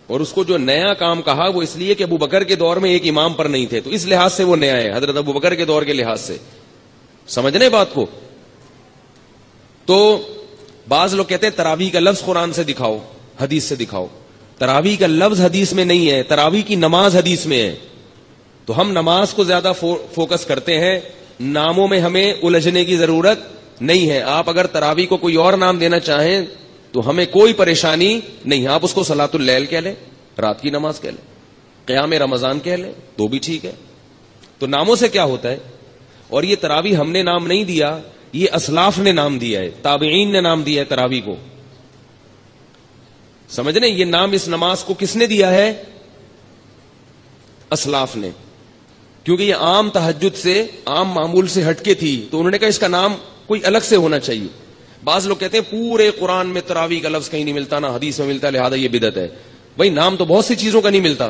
اور اس کو جو نیا کام کہا وہ اس لیے کہ ابو بکر کے دور میں ایک امام پر نہیں تھے, تو اس لحاظ سے وہ نیا ہے, حضرت ابو بکر کے دور کے لحاظ سے. سمجھنے بات کو. تو بعض لوگ کہتے ہیں تراویح کا لفظ قرآن سے دکھاؤ, حدیث سے دکھاؤ. تراویح کا لفظ حدیث میں نہیں ہے, تراویح کی نماز حدیث میں ہے. تو ہم نماز کو زیادہ فوکس کرتے ہیں, ناموں میں ہمیں الجھنے کی ضرورت نہیں ہے. آپ اگر تراویح کو کوئی اور نام دینا چاہیں تو ہمیں کوئی پریشانی نہیں, آپ اس کو صلاۃ اللیل کہہ لیں, رات کی نماز کہہ لیں, قیام رمضان کہہ لیں, تو بھی ٹھیک ہے. تو ناموں سے کیا ہوتا ہے؟ اور یہ تراویح ہم نے نام نہیں دیا, یہ اسلاف نے نام دیا ہے, تابعین نے نام دیا ہے تراویح کو. سمجھ رہے ہیں؟ یہ نام اس نماز کو کس نے دیا ہے؟ اسلاف نے. کیونکہ یہ عام تہجد سے, عام معمول سے ہٹ کے تھی, تو انہوں نے کہا اس کا نام کوئی الگ سے ہونا چاہیے. بعض لوگ کہتے ہیں پورے قرآن میں تراویح کا لفظ کہیں نہیں ملتا, نہ حدیث میں ملتا, لہذا یہ بدعت ہے. بھائی نام تو بہت سی چیزوں کا نہیں ملتا,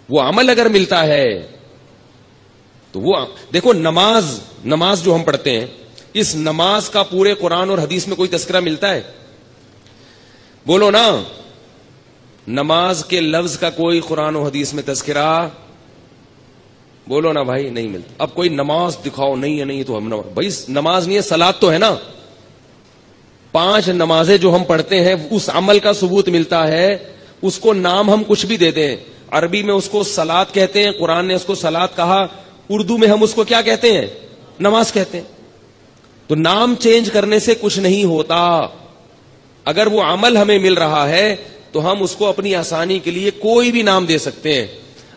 وہ عمل اگر ملتا ہے تو وہ دیکھو. نماز جو ہم پڑھتے ہیں, اس نماز کا پورے قرآن اور حدیث میں کوئی تذکرہ ملتا ہے؟ بولو نا. نماز کے لفظ کا کوئی قرآن و حدیث میں تذکرہ, بولو نا بھائی, نہیں ملتا. اب کوئی نماز دکھاؤ, نہیں ہے, نہیں تو ہم بھائی نماز نہیں ہے, صلاۃ تو ہے نا. 5 نمازیں جو ہم پڑھتے ہیں اس عمل کا ثبوت ملتا ہے, اس کو نام ہم کچھ بھی دیتے ہیں. عربی میں اس کو صلاۃ کہتے ہیں, قرآن نے اس کو صلاۃ کہا, اردو میں ہم اس کو کیا کہتے ہیں؟ نماز کہتے ہیں. تو نام چینج کرنے سے کچھ نہیں ہوتا. اگر وہ عمل ہمیں مل رہا ہے تو ہم اس کو اپنی آسانی کے لیے کوئی بھی نام دے سکتے ہیں.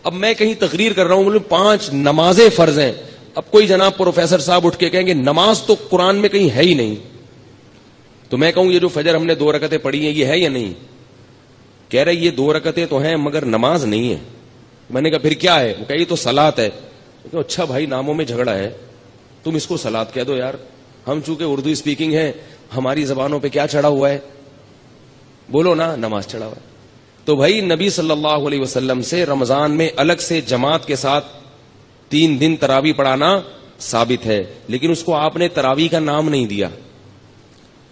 اب میں کہیں تقریر کر رہا ہوں, 5 نمازیں فرض ہیں. اب کوئی جناب پروفیسر صاحب اٹھ کے کہیں گے نماز تو قرآن میں کہیں ہے ہی نہیں, تو میں کہوں یہ جو فجر ہم نے 2 رکعتیں پڑھی ہیں یہ ہے یا نہیں؟ کہہ رہے یہ 2 رکعتیں تو ہیں مگر نماز نہیں ہے. میں نے کہا پھر کیا ہے؟ وہ کہا یہ تو صلاۃ ہے. تو اچھا بھائی ناموں میں جھگڑا ہے, تم اس کو صلاۃ کہہ دو یار. ہم چونکہ اردو اسپیکنگ ہے, ہماری زبانوں پہ کیا چڑھا ہوا ہے؟ بولو نا, نماز چڑھا ہوا ہے. تو بھائی نبی صلی اللہ علیہ وسلم سے رمضان میں الگ سے جماعت کے ساتھ 3 دن تراویح پڑھانا ثابت ہے, لیکن اس کو آپ نے تراویح کا نام نہیں دیا.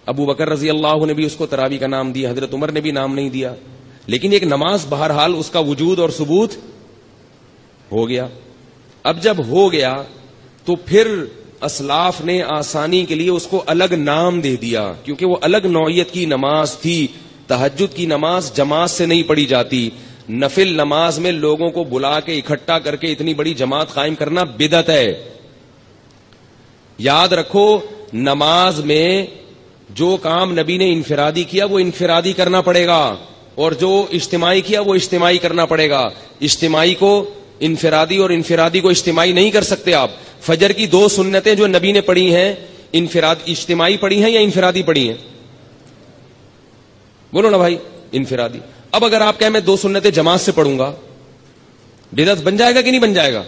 ابو بکر رضی اللہ نے بھی اس کو تراویح کا نام دیا, حضرت عمر نے بھی نام نہیں دیا. لیکن ایک نماز بہرحال اس کا وجود اور ثبوت ہو گیا. اب جب ہو گیا تو پھر اسلاف نے آسانی کے لیے اس کو الگ نام دے دیا, کیونکہ وہ الگ نوعیت کی نماز تھی. تہجد کی نماز جماعت سے نہیں پڑھی جاتی. نفل نماز میں لوگوں کو بلا کے اکٹھا کر کے اتنی بڑی جماعت قائم کرنا بدعت ہے. یاد رکھو, نماز میں جو کام نبی نے انفرادی کیا وہ انفرادی کرنا پڑے گا, اور جو اجتماعی کیا وہ اجتماعی کرنا پڑے گا. اجتماعی کو انفرادی اور انفرادی کو اجتماعی نہیں کر سکتے آپ. فجر کی 2 سنتیں جو نبی نے پڑھی ہیں اجتماعی پڑھی ہیں یا انفرادی پڑھی ہیں؟ بولو نا بھائی, انفرادی. اب اگر آپ کہیں میں 2 سنتیں جماعت سے پڑھوں گا, بدعت بن جائے گا کہ نہیں بن جائے گا؟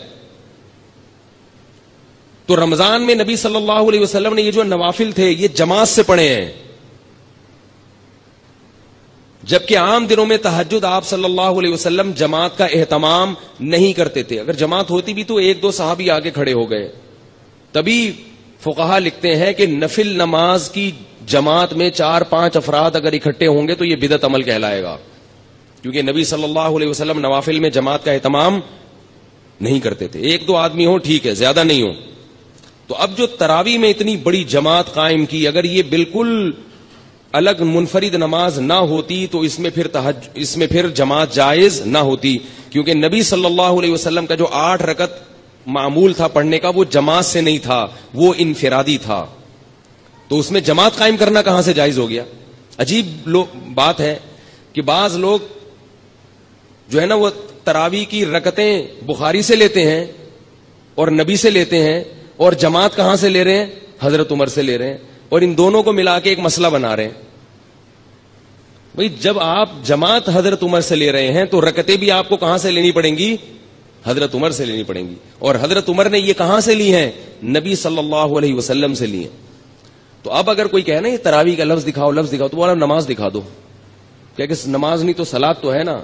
تو رمضان میں نبی صلی اللہ علیہ وسلم نے یہ جو نوافل تھے یہ جماعت سے پڑھے ہیں, جبکہ عام دنوں میں تہجد آپ صلی اللہ علیہ وسلم جماعت کا اہتمام نہیں کرتے تھے. اگر جماعت ہوتی بھی تو 1-2 صحابی آگے کھڑے ہو گئے. تبھی فقہا لکھتے ہیں کہ نفل نماز کی جماعت میں 4-5 افراد اگر اکٹھے ہوں گے تو یہ بدعت عمل کہلائے گا, کیونکہ نبی صلی اللہ علیہ وسلم نوافل میں جماعت کا اہتمام نہیں کرتے تھے. 1-2 آدمی ہو ٹھیک ہے, زیادہ نہیں ہو. تو اب جو تراویح میں اتنی بڑی جماعت قائم کی, اگر یہ بالکل الگ منفرد نماز نہ ہوتی تو اس میں پھر جماعت جائز نہ ہوتی, کیونکہ نبی صلی اللہ علیہ وسلم کا جو 8 رکعت معمول تھا پڑھنے کا وہ جماعت سے نہیں تھا, وہ انفرادی تھا. تو اس میں جماعت قائم کرنا کہاں سے جائز ہو گیا؟ عجیب بات ہے کہ بعض لوگ جو ہے نا وہ تراویح کی رکعتیں بخاری سے لیتے ہیں اور نبی سے لیتے ہیں, اور جماعت کہاں سے لے رہے ہیں؟ حضرت عمر سے لے رہے ہیں, اور ان دونوں کو ملا کے ایک مسئلہ بنا رہے ہیں. بھئی جب آپ جماعت حضرت عمر سے لے رہے ہیں تو رکعتیں بھی آپ کو کہاں سے لینی پڑیں گی؟ حضرت عمر سے لینی پڑیں گی. اور حضرت عمر نے یہ کہاں سے لی ہیں؟ نبی صلی اللہ علیہ وسلم سے لی ہیں. تو اب اگر کوئی کہے نا یہ تراویح کا لفظ دکھاؤ تو وہ نماز دکھا دو, کیا کہ نماز نہیں تو صلاۃ تو ہے نا.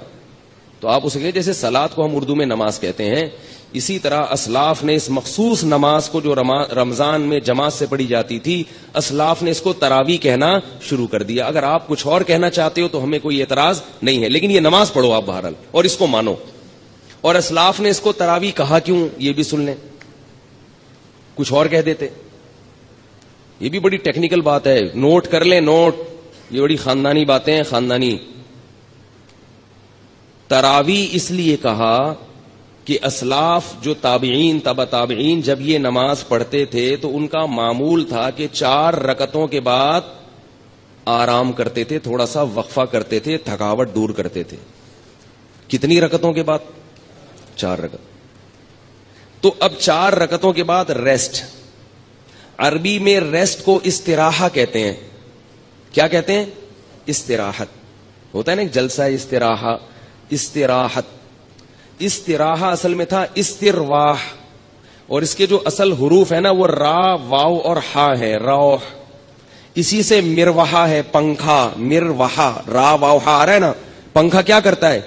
تو آپ اسے کہیں جیسے صلاۃ کو ہم اردو میں نماز کہتے ہیں, اسی طرح اسلاف نے اس مخصوص نماز کو جو رمضان میں جماعت سے پڑھی جاتی تھی, اسلاف نے اس کو تراویح کہنا شروع کر دیا. اگر آپ کچھ اور کہنا چاہتے ہو تو ہمیں کوئی اعتراض نہیں ہے, لیکن یہ نماز پڑھو آپ بہرحال اور اس کو مانو. اور اسلاف نے اس کو تراویح کہا کیوں یہ بھی سن لیں, کچھ اور کہہ دیتے. یہ بھی بڑی ٹیکنیکل بات ہے, نوٹ کر لیں, نوٹ, یہ بڑی خاندانی باتیں ہیں, خاندانی. تراویح اس لیے کہا کہ اسلاف جو تابعین تبع تابعین جب یہ نماز پڑھتے تھے تو ان کا معمول تھا کہ 4 رکعتوں کے بعد آرام کرتے تھے, تھوڑا سا وقفہ کرتے تھے, تھکاوٹ دور کرتے تھے. کتنی رکعتوں کے بعد؟ 4 رکعت. تو اب 4 رکعتوں کے بعد ریسٹ. عربی میں ریسٹ کو استراحہ کہتے ہیں. کیا کہتے ہیں؟ استراحت. ہوتا ہے نا ایک جلسہ استراحہ, استراحت. استراحہ اصل میں تھا استرواح, اور اس کے جو اصل حروف ہے نا وہ را, واو اور ہا ہے, روح. اسی سے مروحہ ہے, پنکھا, مروحہ, را واو ہا آ رہا ہے نا. پنکھا کیا کرتا ہے؟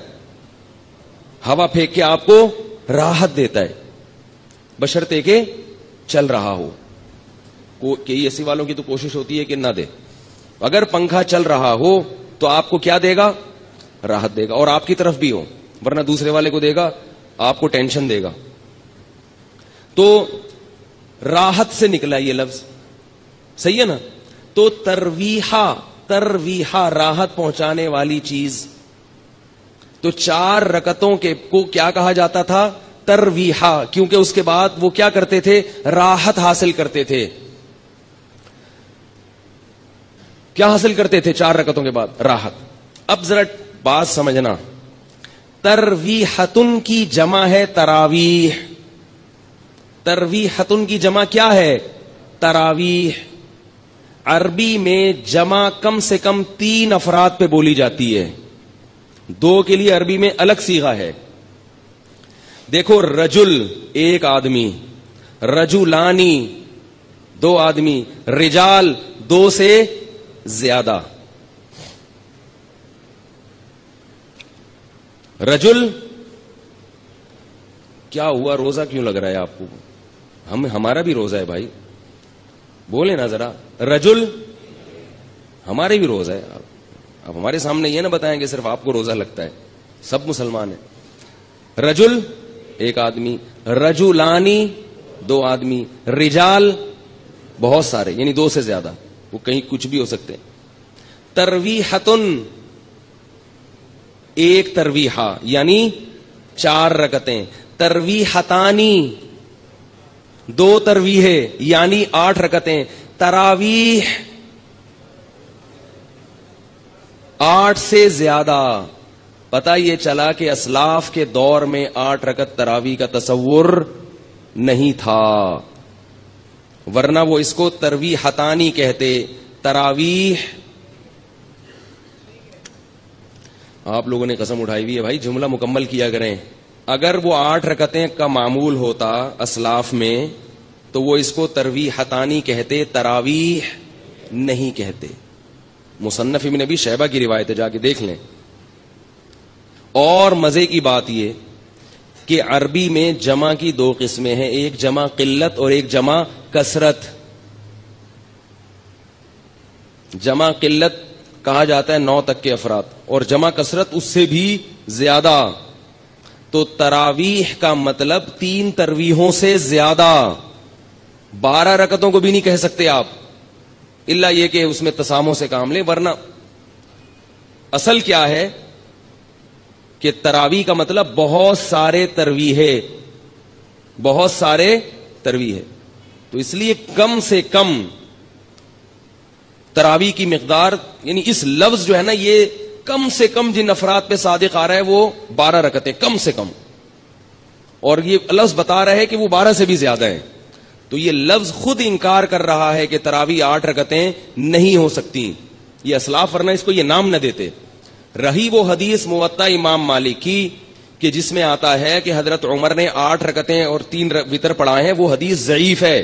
ہوا پھینک کے آپ کو راحت دیتا ہے, بشرطے کہ چل رہا ہو. کئی ایسی والوں کی تو کوشش ہوتی ہے کہ نہ دے. اگر پنکھا چل رہا ہو تو آپ کو کیا دے گا؟ راحت دے گا, اور آپ کی طرف بھی ہو, ورنہ دوسرے والے کو دے گا, آپ کو ٹینشن دے گا. تو راحت سے نکلا یہ لفظ, صحیح ہے نا. تو ترویحہ, ترویحہ راحت پہنچانے والی چیز. تو 4 رکعتوں کے کو کیا کہا جاتا تھا؟ ترویحہ, کیونکہ اس کے بعد وہ کیا کرتے تھے؟ راحت حاصل کرتے تھے. کیا حاصل کرتے تھے 4 رکعتوں کے بعد؟ راحت. اب ذرا بات سمجھنا, ترویحتن کی جمع ہے تراویح. ترویحتن کی جمع کیا ہے؟ تراویح. عربی میں جمع کم سے کم 3 افراد پہ بولی جاتی ہے. 2 کے لیے عربی میں الگ صیغہ ہے. دیکھو, رجل 1 آدمی, رجلانی 2 آدمی, رجال 2 سے زیادہ. رجل کیا ہوا, روزہ کیوں لگ رہا ہے آپ کو؟ ہمارا بھی روزہ ہے بھائی, بولے نا ذرا. رجل ہمارے بھی روزہ ہے. اب ہمارے سامنے یہ نہ بتائیں کہ صرف آپ کو روزہ لگتا ہے, سب مسلمان ہیں. رجل 1 آدمی, رجلانی 2 آدمی, رجال بہت سارے, یعنی 2 سے زیادہ, وہ کہیں کچھ بھی ہو سکتے ہیں. ترویحتن 1 ترویحہ یعنی 4 رکعتیں. ترویحتانی 2 ترویحیں یعنی 8 رکعتیں. تراویح 8 سے زیادہ. پتہ یہ چلا کہ اسلاف کے دور میں 8 رکعت تراویح کا تصور نہیں تھا, ورنہ وہ اس کو ترویحتانی کہتے. تراویح آپ لوگوں نے قسم اٹھائی ہوئی ہے بھائی جملہ مکمل کیا کریں. اگر وہ 8 رکعتیں کا معمول ہوتا اسلاف میں تو وہ اس کو ترویحتانی کہتے, تراویح نہیں کہتے. مصنف ابن ابی شیبہ کی روایت ہے, جا کے دیکھ لیں. اور مزے کی بات یہ کہ عربی میں جمع کی 2 قسمیں ہیں, ایک جمع قلت اور ایک جمع کثرت. جمع قلت کہا جاتا ہے 9 تک کے افراد, اور جمع کثرت اس سے بھی زیادہ. تو تراویح کا مطلب 3 ترویحوں سے زیادہ. 12 رکعتوں کو بھی نہیں کہہ سکتے آپ, الا یہ کہ اس میں تسامح سے کام لیں, ورنہ اصل کیا ہے کہ تراویح کا مطلب بہت سارے ترویحیں, بہت سارے ترویحیں. تو اس لیے کم سے کم تراویح کی مقدار, یعنی اس لفظ جو ہے نا, یہ کم سے کم جن افراد پہ صادق آ رہا ہے وہ 12 رکعتیں کم سے کم, اور یہ لفظ بتا رہا ہے کہ وہ 12 سے بھی زیادہ ہیں. تو یہ لفظ خود انکار کر رہا ہے کہ تراویح 8 رکعتیں نہیں ہو سکتی. یہ اسلاف ورنہ اس کو یہ نام نہ دیتے. رہی وہ حدیث موطا امام مالک کی کہ جس میں آتا ہے کہ حضرت عمر نے 8 رکعتیں اور 3 وتر پڑھائے ہیں, وہ حدیث ضعیف ہے.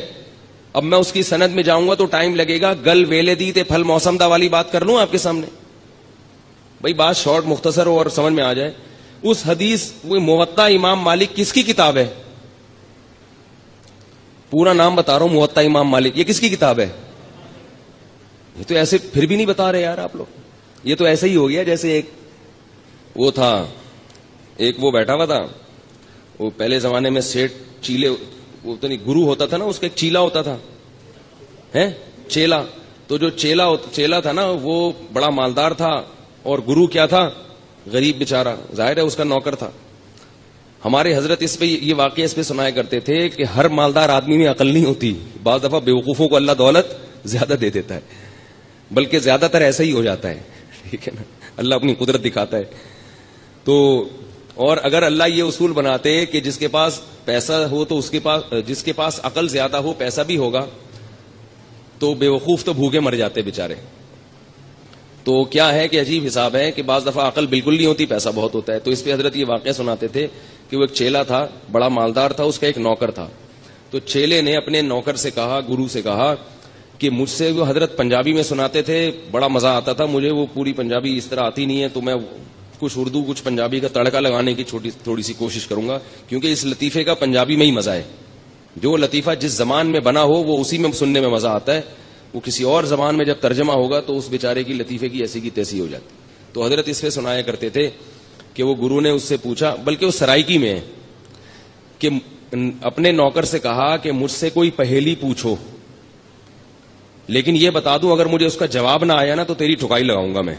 اب میں اس کی سند میں جاؤں گا تو ٹائم لگے گا. گل ویلے دی تے پھل موسم دا والی بات کر لوں آپ کے سامنے, بھائی بات شارٹ مختصر ہو اور سمجھ میں آ جائے. اس حدیث وہ موطا امام مالک کس کی کتاب ہے؟ پورا نام بتا رہا ہوں, موطا امام مالک. یہ کس کی کتاب ہے؟ یہ تو ایسے پھر بھی نہیں بتا رہے یار آپ لوگ. یہ تو ایسے ہی ہو گیا جیسے ایک وہ تھا, ایک وہ بیٹھا ہوا تھا, وہ پہلے زمانے میں سیٹ چیلے, وہ تو نہیں گرو ہوتا تھا نا, اس کا ایک چیلا ہوتا تھا, ہے چیلا. تو جو چیلا تھا نا وہ بڑا مالدار تھا, اور گرو کیا تھا؟ غریب بیچارہ, ظاہر ہے اس کا نوکر تھا. ہمارے حضرت اس پہ یہ واقعہ اس پہ سنایا کرتے تھے کہ ہر مالدار آدمی میں عقل نہیں ہوتی, بعض دفعہ بیوقوفوں کو اللہ دولت زیادہ دے دیتا ہے, بلکہ زیادہ تر ایسا ہی ہو جاتا ہے, ٹھیک ہے نا, اللہ اپنی قدرت دکھاتا ہے. تو اور اگر اللہ یہ اصول بناتے کہ جس کے پاس پیسہ ہو تو اس کے پاس, جس کے پاس عقل زیادہ ہو پیسہ بھی ہوگا, تو بیوقوف تو بھوکے مر جاتے بیچارے. تو کیا ہے کہ عجیب حساب ہے کہ بعض دفعہ عقل بالکل نہیں ہوتی, پیسہ بہت ہوتا ہے. تو اس پہ حضرت یہ واقعہ سناتے تھے کہ وہ ایک چیلا تھا, بڑا مالدار تھا, اس کا ایک نوکر تھا. تو چیلے نے اپنے نوکر سے کہا, گرو سے کہا کہ مجھ سے وہ حضرت پنجابی میں سناتے تھے, بڑا مزہ آتا تھا, مجھے وہ پوری پنجابی اس طرح آتی نہیں ہے, تو میں کچھ اردو کچھ پنجابی کا تڑکا لگانے کی تھوڑی سی کوشش کروں گا, کیونکہ اس لطیفے کا پنجابی میں ہی مزہ ہے. جو لطیفہ جس زبان میں بنا ہو وہ اسی میں سننے میں مزہ آتا ہے, وہ کسی اور زبان میں جب ترجمہ ہوگا تو اس بیچارے کی لطیفے کی ایسی کی تیسی ہو جاتی. تو حضرت اس پہ سنایا کرتے تھے کہ وہ گرو نے اس سے پوچھا, بلکہ وہ سرائکی میں ہے, کہ اپنے نوکر سے کہا کہ مجھ سے کوئی پہیلی پوچھو, لیکن یہ بتا دوں اگر مجھے اس کا جواب نہ آیا نا تو تیری ٹھکائی لگاؤں گا میں.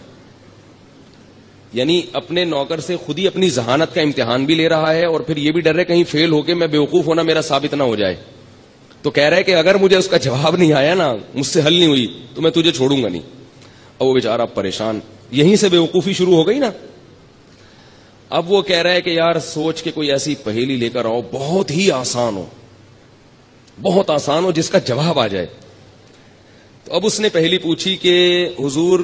یعنی اپنے نوکر سے خود ہی اپنی ذہانت کا امتحان بھی لے رہا ہے, اور پھر یہ بھی ڈر ہے کہیں فیل ہو کے میں بیوقوف ہونا میرا ثابت نہ ہو جائے. تو کہہ رہا ہے کہ اگر مجھے اس کا جواب نہیں آیا نا, مجھ سے حل نہیں ہوئی, تو میں تجھے چھوڑوں گا نہیں. اب وہ بیچارہ پریشان, یہیں سے بیوقوفی شروع ہو گئی نا. اب وہ کہہ رہا ہے کہ یار سوچ کے کوئی ایسی پہیلی لے کر آؤ بہت ہی آسان ہو, بہت آسان ہو, جس کا جواب آ جائے. تو اب اس نے پہلی پوچھی کہ حضور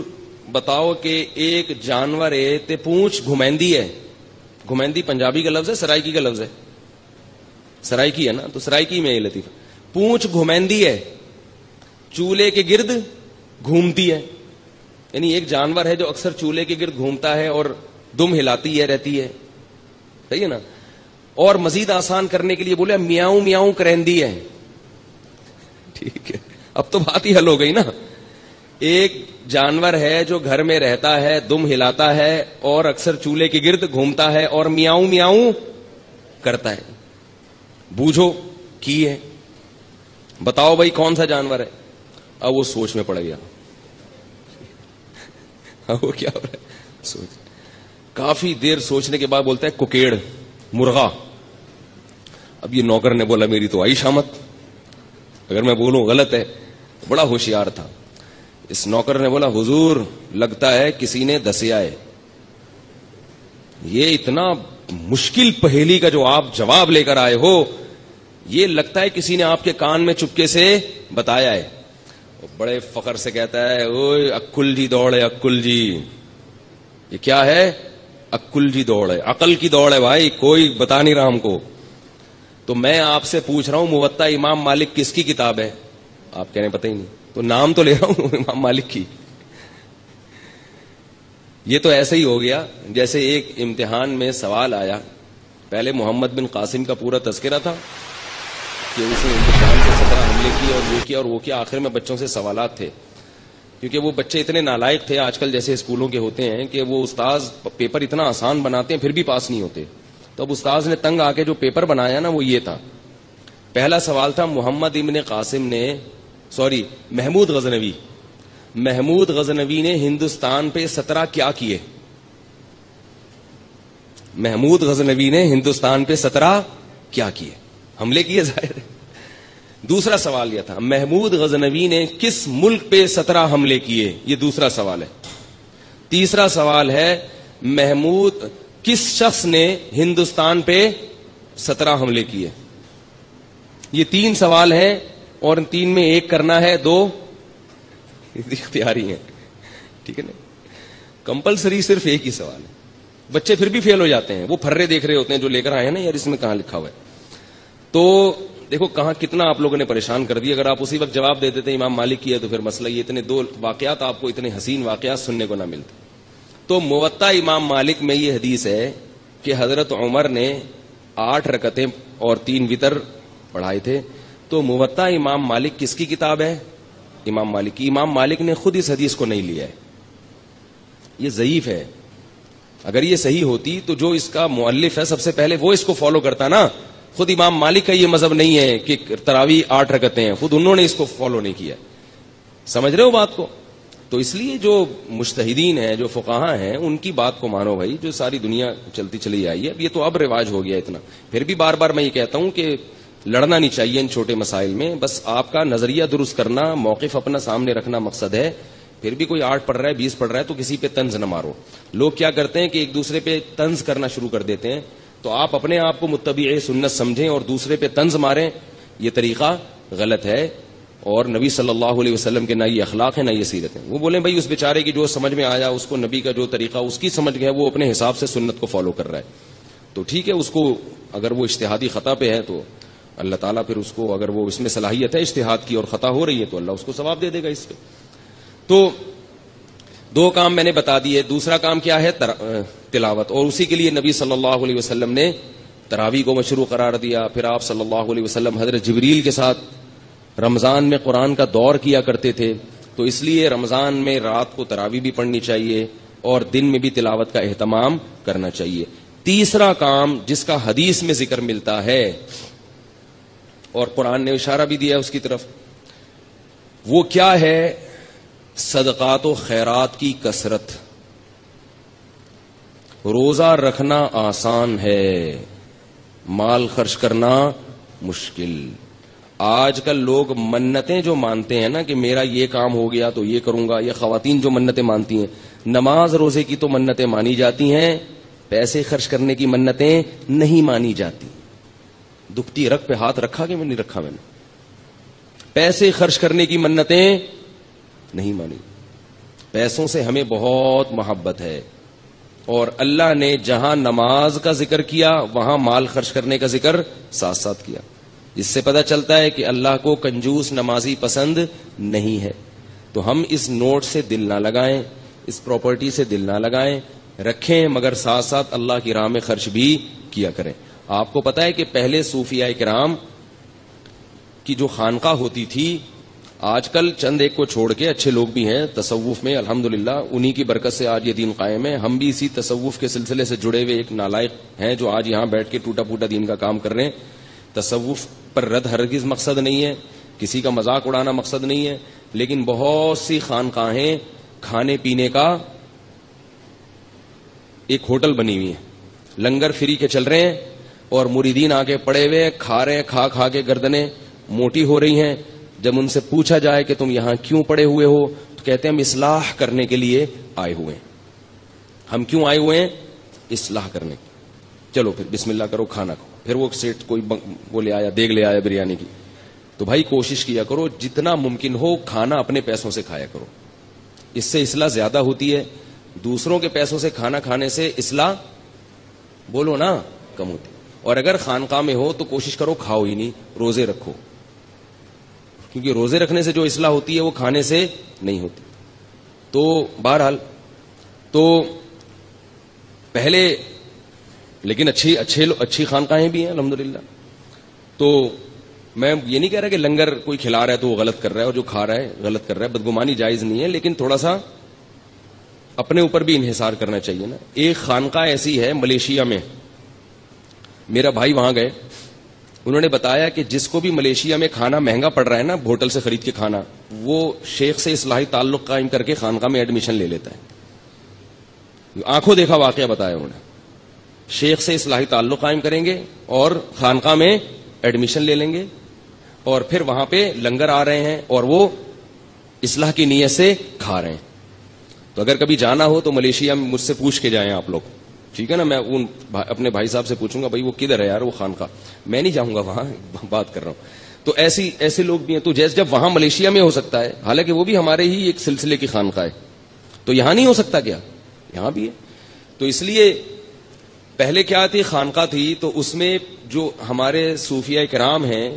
بتاؤ کہ ایک جانور ہے تے پونچھ گھمیندی ہے. گھمیندی پنجابی کا لفظ ہے, سرائکی کا لفظ ہے, سرائکی ہے نا, تو سرائکی میں یہ لطیفہ. پونچھ گھمیندی ہے, چولہے کے گرد گھومتی ہے. یعنی ایک جانور ہے جو اکثر چولہے کے گرد گھومتا ہے اور دم ہلاتی ہے رہتی ہے, صحیح ہے نا. اور مزید آسان کرنے کے لیے بولے میاؤں میاؤں کرندی ہے. ٹھیک ہے, اب تو بات ہی حل ہو گئی نا. ایک جانور ہے جو گھر میں رہتا ہے, دم ہلاتا ہے اور اکثر چولہے کے گرد گھومتا ہے اور میاؤں میاؤں کرتا ہے. بوجھو کی ہے, بتاؤ بھائی کون سا جانور ہے. اب وہ سوچ میں پڑ گیا. اب وہ کیا ہو رہا ہے, سوچ. کافی دیر سوچنے کے بعد بولتا ہے کوکیڑ, مرغا. اب یہ نوکر نے بولا میری تو آئی شامت, اگر میں بولوں غلط ہے. بڑا ہوشیار تھا. اس نوکر نے بولا حضور لگتا ہے کسی نے دسیا ہے, یہ اتنا مشکل پہیلی کا جو آپ جواب لے کر آئے ہو, یہ لگتا ہے کسی نے آپ کے کان میں چپکے سے بتایا ہے. بڑے فخر سے کہتا ہے اوئے اکل جی دوڑے, اکل جی, یہ کیا ہے؟ عقل کی دوڑ ہے, عقل کی دوڑ ہے بھائی, کوئی بتا نہیں رہا ہم کو. تو میں آپ سے پوچھ رہا ہوں موطا امام مالک کس کی کتاب ہے؟ آپ کہہ رہے ہیں پتہ ہی نہیں, تو نام تو لے رہا ہوں امام مالک کی. یہ تو ایسا ہی ہو گیا جیسے ایک امتحان میں سوال آیا, پہلے محمد بن قاسم کا پورا تذکرہ تھا کہ اس نے ہندوستان کے 17 حملے کیے اور یہ کیا اور وہ کیا, آخر میں بچوں سے سوالات تھے, کیونکہ وہ بچے اتنے نالائق تھے آج کل جیسے اسکولوں کے ہوتے ہیں کہ وہ استاذ پیپر اتنا آسان بناتے ہیں پھر بھی پاس نہیں ہوتے. تو اب استاذ نے تنگ آ کے جو پیپر بنایا نا وہ یہ تھا, پہلا سوال تھا محمد ابن قاسم نے محمود غزنوی نے ہندوستان پہ 17 کیا کیے؟ محمود غزنوی نے ہندوستان پہ 17 کیا کیے؟ حملے کیے ظاہر. دوسرا سوال یہ تھا محمود غزنوی نے کس ملک پہ 17 حملے کیے؟ یہ دوسرا سوال ہے. تیسرا سوال ہے کس شخص نے ہندوستان پہ 17 حملے کیے؟ یہ 3 سوال ہیں اور ان 3 میں ایک کرنا ہے, 2 اختیاری ہیں, ٹھیک ہے نا. کمپلسری صرف ایک ہی سوال ہے. بچے پھر بھی فیل ہو جاتے ہیں, وہ پھرے دیکھ رہے ہوتے ہیں جو لے کر آئے ہیں نا, یار اس میں کہاں لکھا ہوا ہے. تو دیکھو کہاں کتنا آپ لوگوں نے پریشان کر دیا. اگر آپ اسی وقت جواب دے دیتے امام مالک کی ہے تو پھر مسئلہ یہ اتنے 2 واقعات آپ کو اتنے حسین واقعات سننے کو نہ ملتے. تو موطا امام مالک میں یہ حدیث ہے کہ حضرت عمر نے 8 رکعتیں اور 3 وتر پڑھائے تھے. تو موطا امام مالک کس کی کتاب ہے؟ امام مالک کی. امام مالک نے خود اس حدیث کو نہیں لیا ہے, یہ ضعیف ہے. اگر یہ صحیح ہوتی تو جو اس کا مؤلف ہے سب سے پہلے وہ اس کو فالو کرتا نا. خود امام مالک کا یہ مذہب نہیں ہے کہ تراویح 8 رکعتیں ہیں, خود انہوں نے اس کو فالو نہیں کیا. سمجھ رہے ہو بات کو؟ تو اس لیے جو مجتہدین ہیں, جو فقہاء ہیں, ان کی بات کو مانو بھائی, جو ساری دنیا چلتی چلی آئی ہے. یہ تو اب رواج ہو گیا اتنا. پھر بھی بار بار میں یہ کہتا ہوں کہ لڑنا نہیں چاہیے ان چھوٹے مسائل میں, بس آپ کا نظریہ درست کرنا, موقف اپنا سامنے رکھنا مقصد ہے. پھر بھی کوئی 8 پڑھ رہا ہے 20 پڑھ رہا ہے تو کسی پہ طنز نہ مارو. لوگ کیا کرتے ہیں کہ ایک دوسرے پہ طنز کرنا شروع کر دیتے ہیں. تو آپ اپنے آپ کو متبع سنت سمجھیں اور دوسرے پہ طنز ماریں, یہ طریقہ غلط ہے. اور نبی صلی اللہ علیہ وسلم کے نہ یہ اخلاق ہے نہ یہ سیرت ہے. وہ بولیں بھائی اس بیچارے کی جو سمجھ میں آیا, اس کو نبی کا جو طریقہ اس کی سمجھ گیا, وہ اپنے حساب سے سنت کو فالو کر رہا ہے, تو ٹھیک ہے. اس کو اگر وہ اجتہادی خطا پہ ہے تو اللہ تعالیٰ پھر اس کو, اگر وہ اس میں صلاحیت ہے اجتہاد کی اور خطا ہو رہی ہے تو اللہ اس کو ثواب دے دے گا اس پہ. تو 2 کام میں نے بتا دیے. دوسرا کام کیا ہے؟ تلاوت. اور اسی کے لیے نبی صلی اللہ علیہ وسلم نے تراویح کو مشروع قرار دیا. پھر آپ صلی اللہ علیہ وسلم حضرت جبریل کے ساتھ رمضان میں قرآن کا دور کیا کرتے تھے, تو اس لیے رمضان میں رات کو تراویح بھی پڑھنی چاہیے اور دن میں بھی تلاوت کا اہتمام کرنا چاہیے. تیسرا کام جس کا حدیث میں ذکر ملتا ہے اور قرآن نے اشارہ بھی دیا اس کی طرف, وہ کیا ہے؟ صدقات و خیرات کی کثرت. روزہ رکھنا آسان ہے, مال خرچ کرنا مشکل. آج کل لوگ منتیں جو مانتے ہیں نا کہ میرا یہ کام ہو گیا تو یہ کروں گا, یا خواتین جو منتیں مانتی ہیں, نماز روزے کی تو منتیں مانی جاتی ہیں, پیسے خرچ کرنے کی منتیں نہیں مانی جاتی. دکھتی رگ پہ ہاتھ رکھا کہ میں نہیں رکھا, میں نے پیسے خرچ کرنے کی منتیں نہیں مانی. پیسوں سے ہمیں بہت محبت ہے, اور اللہ نے جہاں نماز کا ذکر کیا وہاں مال خرچ کرنے کا ذکر ساتھ ساتھ کیا. اس سے پتہ چلتا ہے کہ اللہ کو کنجوس نمازی پسند نہیں ہے. تو ہم اس نوٹ سے دل نہ لگائیں, اس پراپرٹی سے دل نہ لگائیں, رکھیں مگر ساتھ ساتھ اللہ کی راہ میں خرچ بھی کیا کریں. آپ کو پتہ ہے کہ پہلے صوفیاء کرام کی جو خانقاہ ہوتی تھی, آج کل چند ایک کو چھوڑ کے اچھے لوگ بھی ہیں تصوف میں الحمدللہ, انہی کی برکت سے آج یہ دین قائم ہے. ہم بھی اسی تصوف کے سلسلے سے جڑے ہوئے ایک نالائق ہیں جو آج یہاں بیٹھ کے ٹوٹا پھوٹا دین کا کام کر رہے ہیں. تصوف پر رد ہرگز مقصد نہیں ہے, کسی کا مذاق اڑانا مقصد نہیں ہے, لیکن بہت سی خانقاہیں کھانے پینے کا ایک ہوٹل بنی ہوئی ہیں, لنگر فری کے چل رہے ہیں اور مریدین آ کے پڑے ہوئے کھا رہے ہیں, کھا کے گردنیں موٹی ہو رہی ہیں. جب ان سے پوچھا جائے کہ تم یہاں کیوں پڑے ہوئے ہو تو کہتے ہیں ہم اصلاح کرنے کے لیے آئے ہوئے ہیں. ہم کیوں آئے ہوئے ہیں؟ اصلاح کرنے. چلو پھر بسم اللہ کرو, کھانا کھاؤ. پھر وہ سیٹ کوئی وہ لے آیا, دیگ لے آیا بریانی کی. تو بھائی کوشش کیا کرو جتنا ممکن ہو کھانا اپنے پیسوں سے کھایا کرو, اس سے اصلاح زیادہ ہوتی ہے. دوسروں کے پیسوں سے کھانا کھانے سے اصلاح بولو نا کم ہوتی. اور اگر خانقاہ میں ہو تو کوشش کرو کھاؤ ہی نہیں, روزے رکھو, کیونکہ روزے رکھنے سے جو اصلاح ہوتی ہے وہ کھانے سے نہیں ہوتی. تو بہرحال تو پہلے لیکن اچھی خانقاہیں بھی ہیں الحمدللہ. تو میں یہ نہیں کہہ رہا کہ لنگر کوئی کھلا رہا ہے تو وہ غلط کر رہا ہے اور جو کھا رہا ہے غلط کر رہا ہے, بدگمانی جائز نہیں ہے, لیکن تھوڑا سا اپنے اوپر بھی انحصار کرنا چاہیے نا. ایک خانقاہ ایسی ہے ملیشیا میں, میرا بھائی وہاں گئے, انہوں نے بتایا کہ جس کو بھی ملیشیا میں کھانا مہنگا پڑ رہا ہے نا, ہوٹل سے خرید کے کھانا, وہ شیخ سے اصلاحی تعلق قائم کر کے خانقاہ میں ایڈمیشن لے لیتا ہے. آنکھوں دیکھا واقعہ بتایا انہوں نے. شیخ سے اصلاحی تعلق قائم کریں گے اور خانقاہ میں ایڈمیشن لے لیں گے, اور پھر وہاں پہ لنگر آ رہے ہیں اور وہ اصلاح کی نیت سے کھا رہے ہیں. تو اگر کبھی جانا ہو تو ملیشیا میں مجھ سے پوچھ کے جائیں آپ لوگ, ٹھیک ہے نا. میں اپنے بھائی صاحب سے پوچھوں گا بھائی وہ کدھر ہے یار وہ خانقاہ, میں نہیں جاؤں گا وہاں, بات کر رہا ہوں. تو ایسے لوگ بھی ہیں. تو جیسے جب وہاں ملیشیا میں ہو سکتا ہے, حالانکہ وہ بھی ہمارے ہی ایک سلسلے کی خانقاہ ہے, تو یہاں نہیں ہو سکتا کیا؟ یہاں بھی ہے. تو اس لیے پہلے کیا تھی, خانقاہ تھی, تو اس میں جو ہمارے صوفیاء کرام ہیں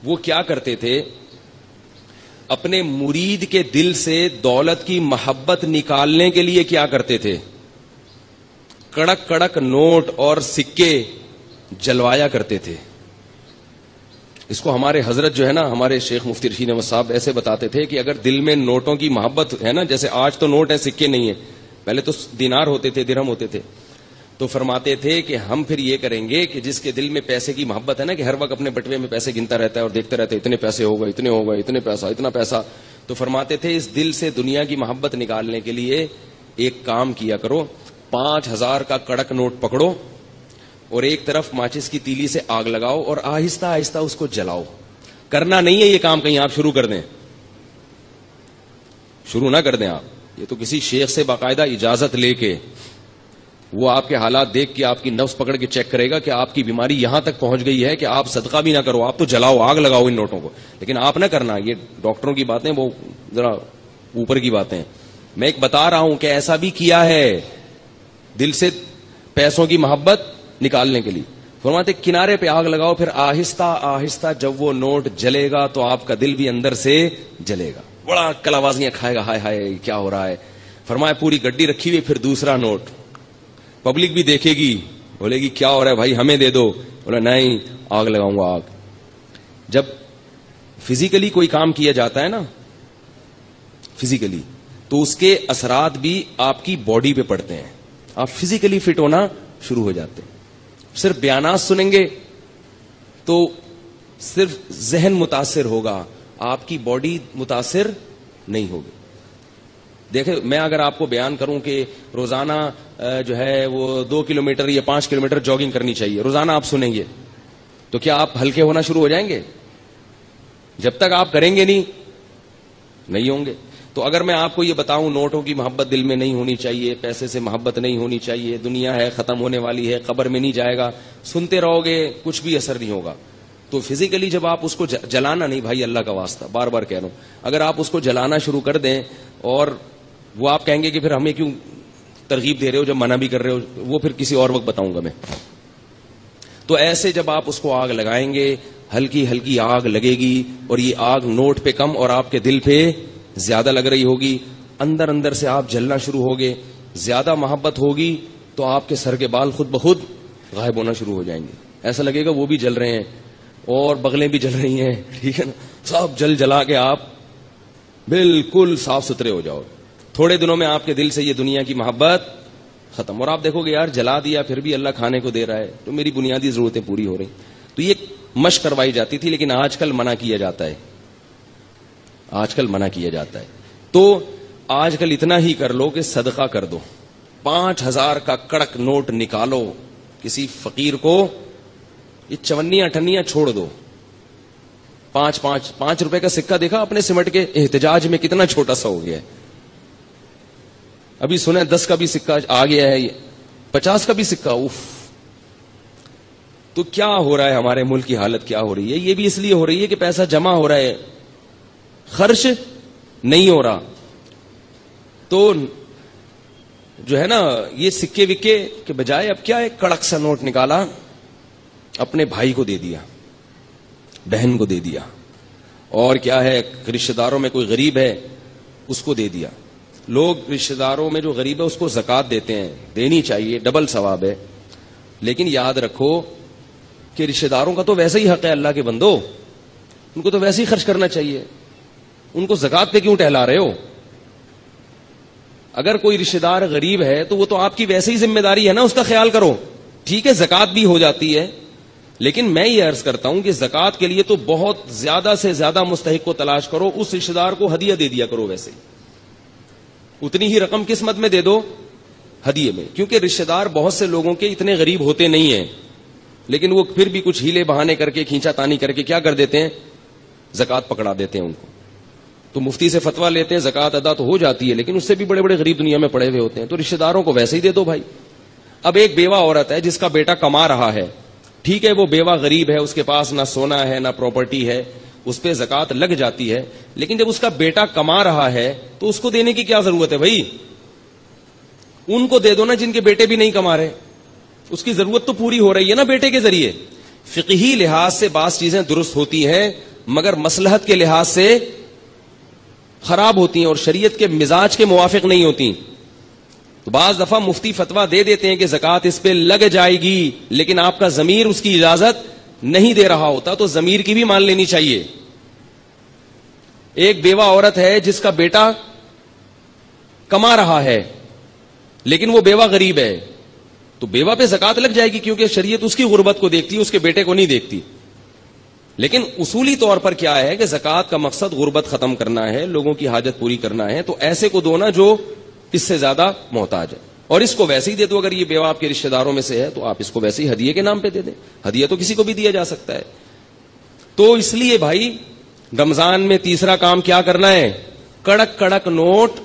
وہ کیا کرتے تھے, اپنے مرید کے دل سے دولت کی محبت نکالنے کے لیے کیا کرتے تھے, کڑک کڑک نوٹ اور سکے جلوایا کرتے تھے. اس کو ہمارے حضرت جو ہے نا, ہمارے شیخ مفتی رشید احمد صاحب ایسے بتاتے تھے کہ اگر دل میں نوٹوں کی محبت ہے نا, جیسے آج تو نوٹ ہے سکے نہیں ہے, پہلے تو دینار ہوتے تھے, درہم ہوتے تھے, تو فرماتے تھے کہ ہم پھر یہ کریں گے کہ جس کے دل میں پیسے کی محبت ہے نا, کہ ہر وقت اپنے بٹوے میں پیسے گنتا رہتا ہے اور دیکھتا رہتا ہے اتنے پیسے ہو گئے, اتنے ہو گئے, اتنے پیسہ, اتنا پیسہ, تو فرماتے تھے اس دل سے دنیا کی محبت نکالنے کے لیے ایک کام کیا کرو, 5,000 کا کڑک نوٹ پکڑو اور ایک طرف ماچس کی تیلی سے آگ لگاؤ اور آہستہ آہستہ اس کو جلاؤ. کرنا نہیں ہے یہ کام کہیں آپ شروع کر دیں, شروع نہ کر دیں آپ, یہ تو کسی شیخ سے باقاعدہ اجازت لے کے, وہ آپ کے حالات دیکھ کے آپ کی نفس پکڑ کے چیک کرے گا کہ آپ کی بیماری یہاں تک پہنچ گئی ہے کہ آپ صدقہ بھی نہ کرو, آپ تو جلاؤ, آگ لگاؤ ان نوٹوں کو, لیکن آپ نہ کرنا. یہ ڈاکٹروں کی باتیں وہ ذرا اوپر کی باتیں. میں ایک بتا رہا ہوں کہ ایسا بھی کیا ہے دل سے پیسوں کی محبت نکالنے کے لیے. فرماتے کنارے پہ آگ لگاؤ, پھر آہستہ آہستہ جب وہ نوٹ جلے گا تو آپ کا دل بھی اندر سے جلے گا, بڑا کلاوازیاں کھائے گا, ہائے ہائے کیا ہو رہا ہے. فرمایا پوری گڈی رکھی ہوئی, پھر دوسرا نوٹ, پبلک بھی دیکھے گی, بولے گی کیا ہو رہا ہے بھائی ہمیں دے دو, بولا نہیں آگ لگاؤں گا آگ. جب فزیکلی کوئی کام کیا جاتا ہے نا, فزیکلی, تو اس کے اثرات بھی آپ کی باڈی پہ پڑتے ہیں, آپ فزیکلی فٹ ہونا شروع ہو جاتے ہیں. صرف بیانات سنیں گے تو صرف ذہن متاثر ہوگا, آپ کی باڈی متاثر نہیں ہوگی. دیکھیں میں اگر آپ کو بیان کروں کہ روزانہ جو ہے وہ 2 کلومیٹر یا 5 کلومیٹر جاگنگ کرنی چاہیے, روزانہ آپ سنیں گے تو کیا آپ ہلکے ہونا شروع ہو جائیں گے؟ جب تک آپ کریں گے نہیں ہوں گے. تو اگر میں آپ کو یہ بتاؤں نوٹوں کی محبت دل میں نہیں ہونی چاہیے, پیسے سے محبت نہیں ہونی چاہیے, دنیا ہے ختم ہونے والی ہے, قبر میں نہیں جائے گا, سنتے رہو گے کچھ بھی اثر نہیں ہوگا. تو فزیکلی جب آپ اس کو جلانا نہیں, بھائی اللہ کا واسطہ بار بار کہہ رہا ہوں, اگر آپ اس کو جلانا شروع کر دیں, اور وہ آپ کہیں گے کہ پھر ہمیں کیوں ترغیب دے رہے ہو جب منع بھی کر رہے ہو, وہ پھر کسی اور وقت بتاؤں گا میں. تو ایسے جب آپ اس کو آگ لگائیں گے, ہلکی ہلکی آگ لگے گی, اور یہ آگ نوٹ پہ کم اور آپ کے دل پہ زیادہ لگ رہی ہوگی, اندر اندر سے آپ جلنا شروع ہوگے, زیادہ محبت ہوگی تو آپ کے سر کے بال خود بخود غائب ہونا شروع ہو جائیں گے. ایسا لگے گا وہ بھی جل رہے ہیں اور بغلیں بھی جل رہی ہیں, ٹھیک ہے نا, سب جلا کے آپ بالکل صاف ستھرے ہو جاؤ. تھوڑے دنوں میں آپ کے دل سے یہ دنیا کی محبت ختم, اور آپ دیکھو گے یار جلا دیا پھر بھی اللہ کھانے کو دے رہا ہے, تو میری بنیادی ضرورتیں پوری ہو رہی. تو یہ مشق کروائی جاتی تھی, لیکن آج کل منع کیا جاتا ہے, آج کل منع کیا جاتا ہے. تو آج کل اتنا ہی کر لو کہ صدقہ کر دو, 5,000 کا کڑک نوٹ نکالو, کسی فقیر کو یہ چونیاں ٹھنیاں چھوڑ دو. 5 روپے کا سکہ دیکھا اپنے سمٹ کے احتجاج میں کتنا چھوٹا سا ہو گیا ہے. ابھی سنیں 10 کا بھی سکہ آ گیا ہے, 50 کا بھی سکہ, اوف. تو کیا ہو رہا ہے, ہمارے ملک کی حالت کیا ہو رہی ہے؟ یہ بھی اس لیے ہو رہی ہے کہ پیسہ جمع ہو رہا ہے, خرچ نہیں ہو رہا. تو جو ہے نا یہ سکے وکے کے بجائے اب کیا ہے، کڑک سا نوٹ نکالا، اپنے بھائی کو دے دیا، بہن کو دے دیا، اور کیا ہے رشتہ داروں میں کوئی غریب ہے اس کو دے دیا. لوگ رشتہ داروں میں جو غریب ہے اس کو زکوٰۃ دیتے ہیں، دینی چاہیے، ڈبل ثواب ہے. لیکن یاد رکھو کہ رشتہ داروں کا تو ویسے ہی حق ہے، اللہ کے بندو، ان کو تو ویسے ہی خرچ کرنا چاہیے، ان کو زکوٰۃ پہ کیوں ٹہلا رہے ہو؟ اگر کوئی رشتہ دار غریب ہے تو وہ تو آپ کی ویسے ہی ذمہ داری ہے نا، اس کا خیال کرو. ٹھیک ہے زکوٰۃ بھی ہو جاتی ہے، لیکن میں یہ عرض کرتا ہوں کہ زکوٰۃ کے لیے تو بہت زیادہ سے زیادہ مستحق کو تلاش کرو، اس رشتہ دار کو ہدیہ دے دیا کرو، ویسے اتنی ہی رقم قسمت میں دے دو ہدیے میں، کیونکہ رشتہ دار بہت سے لوگوں کے اتنے غریب ہوتے نہیں ہیں، لیکن وہ پھر بھی کچھ ہیلے بہانے کر کے کھینچا تانی کر کے کیا کر دیتے ہیں، زکوٰۃ پکڑا دیتے ہیں ان کو. تو مفتی سے فتویٰ لیتے ہیں، زکوٰۃ ادا تو ہو جاتی ہے لیکن اس سے بھی بڑے بڑے غریب دنیا میں پڑے ہوئے ہوتے ہیں، تو رشتہ داروں کو ویسے ہی دے دو بھائی. اب ایک بیوہ عورت ہے جس کا بیٹا کما رہا ہے، ٹھیک ہے وہ بیوہ غریب ہے، اس کے پاس نہ سونا ہے نہ پراپرٹی ہے، اس پہ زکوٰۃ لگ جاتی ہے، لیکن جب اس کا بیٹا کما رہا ہے تو اس کو دینے کی کیا ضرورت ہے بھائی؟ ان کو دے دو نا جن کے بیٹے بھی نہیں کما رہے، اس کی ضرورت تو پوری ہو رہی ہے نا بیٹے کے ذریعے. فقہی لحاظ سے بعض چیزیں درست ہوتی ہیں مگر مصلحت کے لحاظ سے خراب ہوتی ہیں اور شریعت کے مزاج کے موافق نہیں ہوتی. تو بعض دفعہ مفتی فتویٰ دے دیتے ہیں کہ زکوٰۃ اس پہ لگ جائے گی، لیکن آپ کا ضمیر اس کی اجازت نہیں دے رہا ہوتا، تو ضمیر کی بھی مان لینی چاہیے. ایک بیوہ عورت ہے جس کا بیٹا کما رہا ہے لیکن وہ بیوہ غریب ہے، تو بیوہ پہ زکوٰۃ لگ جائے گی کیونکہ شریعت اس کی غربت کو دیکھتی ہے، اس کے بیٹے کو نہیں دیکھتی. لیکن اصولی طور پر کیا ہے کہ زکوٰۃ کا مقصد غربت ختم کرنا ہے، لوگوں کی حاجت پوری کرنا ہے، تو ایسے کو دو نا جو اس سے زیادہ محتاج ہے، اور اس کو ویسے ہی دے دو. اگر یہ بیوہ آپ کے رشتہ داروں میں سے ہے تو آپ اس کو ویسے ہی ہدیے کے نام پہ دے دیں، ہدیہ تو کسی کو بھی دیا جا سکتا ہے. تو اس لیے بھائی رمضان میں تیسرا کام کیا کرنا ہے، کڑک کڑک نوٹ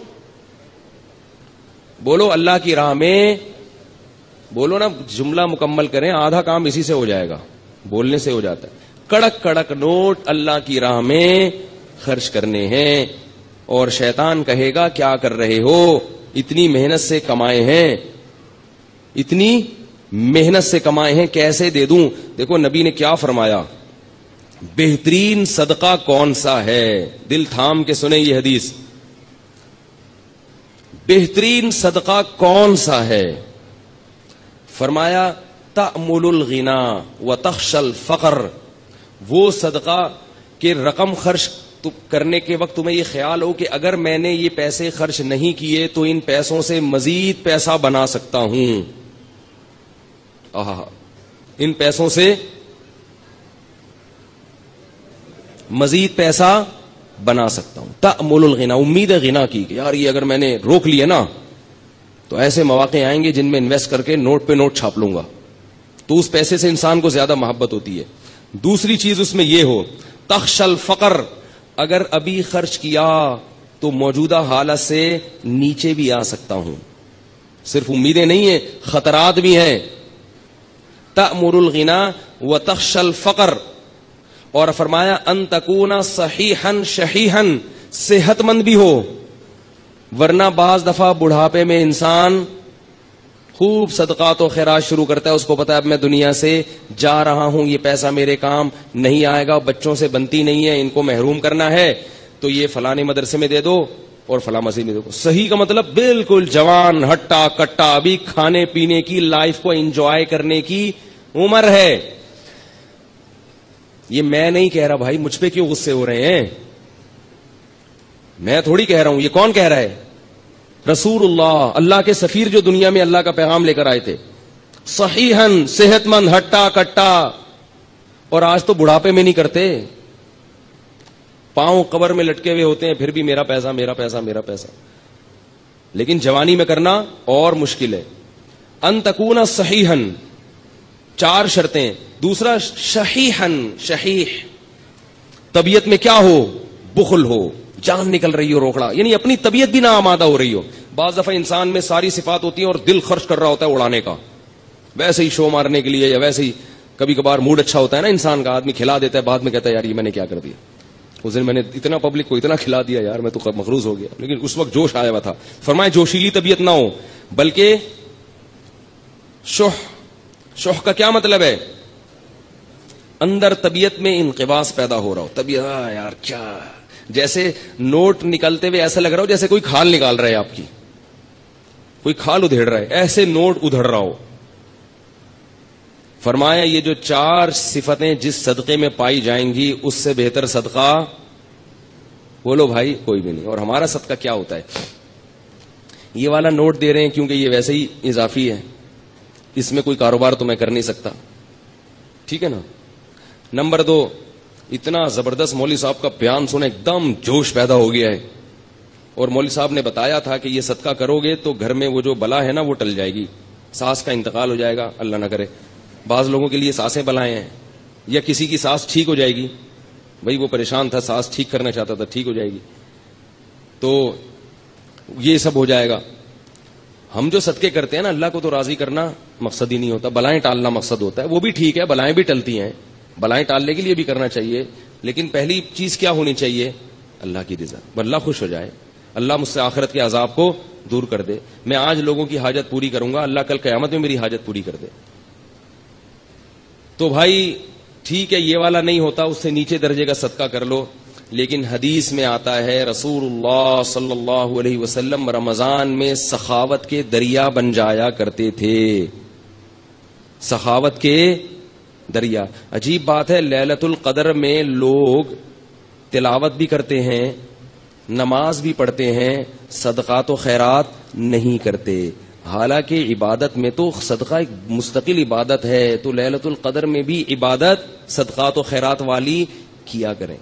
بولو، اللہ کی راہ میں بولو نا، جملہ مکمل کریں، آدھا کام اسی سے ہو جائے گا، بولنے سے ہو جاتا ہے. کڑک کڑک نوٹ اللہ کی راہ میں خرچ کرنے ہیں، اور شیطان کہے گا کیا کر رہے ہو، اتنی محنت سے کمائے ہیں، اتنی محنت سے کمائے ہیں، کیسے دے دوں؟ دیکھو نبی نے کیا فرمایا، بہترین صدقہ کون سا ہے؟ دل تھام کے سنیں یہ حدیث، بہترین صدقہ کون سا ہے؟ فرمایا تأمل الغنا وتخشى الفقر، وہ صدقہ کہ رقم خرچ کرنے کے وقت تمہیں یہ خیال ہو کہ اگر میں نے یہ پیسے خرچ نہیں کیے تو ان پیسوں سے مزید پیسہ بنا سکتا ہوں، ان پیسوں سے مزید پیسہ بنا سکتا ہوں. تأمل الغنا، امید ہے غنا کی کہ یار یہ اگر میں نے روک لیا نا تو ایسے مواقع آئیں گے جن میں انویسٹ کر کے نوٹ پہ نوٹ چھاپ لوں گا، تو اس پیسے سے انسان کو زیادہ محبت ہوتی ہے. دوسری چیز اس میں یہ ہو، تخشى الفقر، اگر ابھی خرچ کیا تو موجودہ حالت سے نیچے بھی آ سکتا ہوں، صرف امیدیں نہیں ہیں خطرات بھی ہیں. تأمر الغنا وتخشى الفقر، اور فرمایا ان تکون صحیحا شحیحا، صحت مند بھی ہو، ورنہ بعض دفعہ بڑھاپے میں انسان خوب صدقات و خیرات شروع کرتا ہے، اس کو پتا ہے اب میں دنیا سے جا رہا ہوں، یہ پیسہ میرے کام نہیں آئے گا، بچوں سے بنتی نہیں ہے، ان کو محروم کرنا ہے، تو یہ فلانے مدرسے میں دے دو اور فلاں مسجد میں دے دو. صحیح کا مطلب بالکل جوان ہٹا کٹا، ابھی کھانے پینے کی، لائف کو انجوائے کرنے کی عمر ہے. یہ میں نہیں کہہ رہا بھائی، مجھ پہ کیوں غصے ہو رہے ہیں، میں تھوڑی کہہ رہا ہوں، یہ کون کہہ رہا ہے؟ رسول اللہ، اللہ کے سفیر جو دنیا میں اللہ کا پیغام لے کر آئے تھے. صحیحن، صحت مند، ہٹا کٹا، اور آج تو بڑھاپے میں نہیں کرتے، پاؤں قبر میں لٹکے ہوئے ہوتے ہیں پھر بھی میرا پیسہ میرا پیسہ میرا پیسہ. لیکن جوانی میں کرنا اور مشکل ہے. ان تکون صحیحن، 4 شرطیں. دوسرا شحیحن، شحیح، طبیعت میں کیا ہو، بخل ہو، جان نکل رہی ہو روکڑا، یعنی اپنی طبیعت بھی نہ آمادہ ہو رہی ہو. بعض دفعہ انسان میں ساری صفات ہوتی ہیں اور دل خرچ کر رہا ہوتا ہے اڑانے کا، ویسے ہی شو مارنے کے لیے، یا ویسے ہی کبھی کبھار موڈ اچھا ہوتا ہے نا انسان کا، آدمی کھلا دیتا ہے، بعد میں کہتا ہے یار یہ میں نے کیا کر دیا. اس دن میں نے اتنا پبلک کو اتنا کھلا دیا یار، میں تو مغروض ہو گیا، لیکن اس وقت جوش آیا ہوا تھا. فرمائے جوشیلی طبیعت نہ ہو، بلکہ شح کا کیا مطلب ہے؟ اندر طبیعت میں انقباض پیدا ہو رہا ہو. طبیعت یار کیا، جیسے نوٹ نکلتے ہوئے ایسا لگ رہا ہو جیسے کوئی کھال نکال رہا ہے، آپ کی کوئی کھال ادھیڑ رہا ہے، ایسے نوٹ ادھڑ رہا ہو. فرمایا یہ جو 4 صفتیں جس صدقے میں پائی جائیں گی اس سے بہتر صدقہ بولو بھائی کوئی بھی نہیں. اور ہمارا صدقہ کیا ہوتا ہے؟ یہ والا نوٹ دے رہے ہیں کیونکہ یہ ویسے ہی اضافی ہے، اس میں کوئی کاروبار تو میں کر نہیں سکتا، ٹھیک ہے نا. نمبر 2، اتنا زبردست مولوی صاحب کا بیان سنے ایک دم جوش پیدا ہو گیا ہے، اور مولوی صاحب نے بتایا تھا کہ یہ صدقہ کرو گے تو گھر میں وہ جو بلا ہے نا وہ ٹل جائے گی، ساس کا انتقال ہو جائے گا، اللہ نہ کرے. بعض لوگوں کے لیے ساسیں بلائیں ہیں، یا کسی کی ساس ٹھیک ہو جائے گی، بھائی وہ پریشان تھا، ساس ٹھیک کرنا چاہتا تھا، ٹھیک ہو جائے گی، تو یہ سب ہو جائے گا. ہم جو صدقے کرتے ہیں نا، اللہ کو تو راضی کرنا مقصد ہی نہیں ہوتا، بلائیں ٹالنا مقصد ہوتا ہے. وہ بھی ٹھیک ہے، بلائیں بھی ٹلتی ہیں، بلائیں ٹالنے کے لیے بھی کرنا چاہیے، لیکن پہلی چیز کیا ہونی چاہیے؟ اللہ کی رضا، اللہ خوش ہو جائے، اللہ مجھ سے آخرت کے عذاب کو دور کر دے. میں آج لوگوں کی حاجت پوری کروں گا، اللہ کل قیامت میں میری حاجت پوری کر دے. تو بھائی ٹھیک ہے، یہ والا نہیں ہوتا، اس سے نیچے درجے کا صدقہ کر لو. لیکن حدیث میں آتا ہے رسول اللہ صلی اللہ علیہ وسلم رمضان میں سخاوت کے دریا بن جایا کرتے تھے. سخاوت کے دریا. عجیب بات ہے، لیلۃ القدر میں لوگ تلاوت بھی کرتے ہیں، نماز بھی پڑھتے ہیں، صدقات و خیرات نہیں کرتے. حالانکہ عبادت میں تو صدقہ ایک مستقل عبادت ہے، تو لیلۃ القدر میں بھی عبادت صدقات و خیرات والی کیا کریں.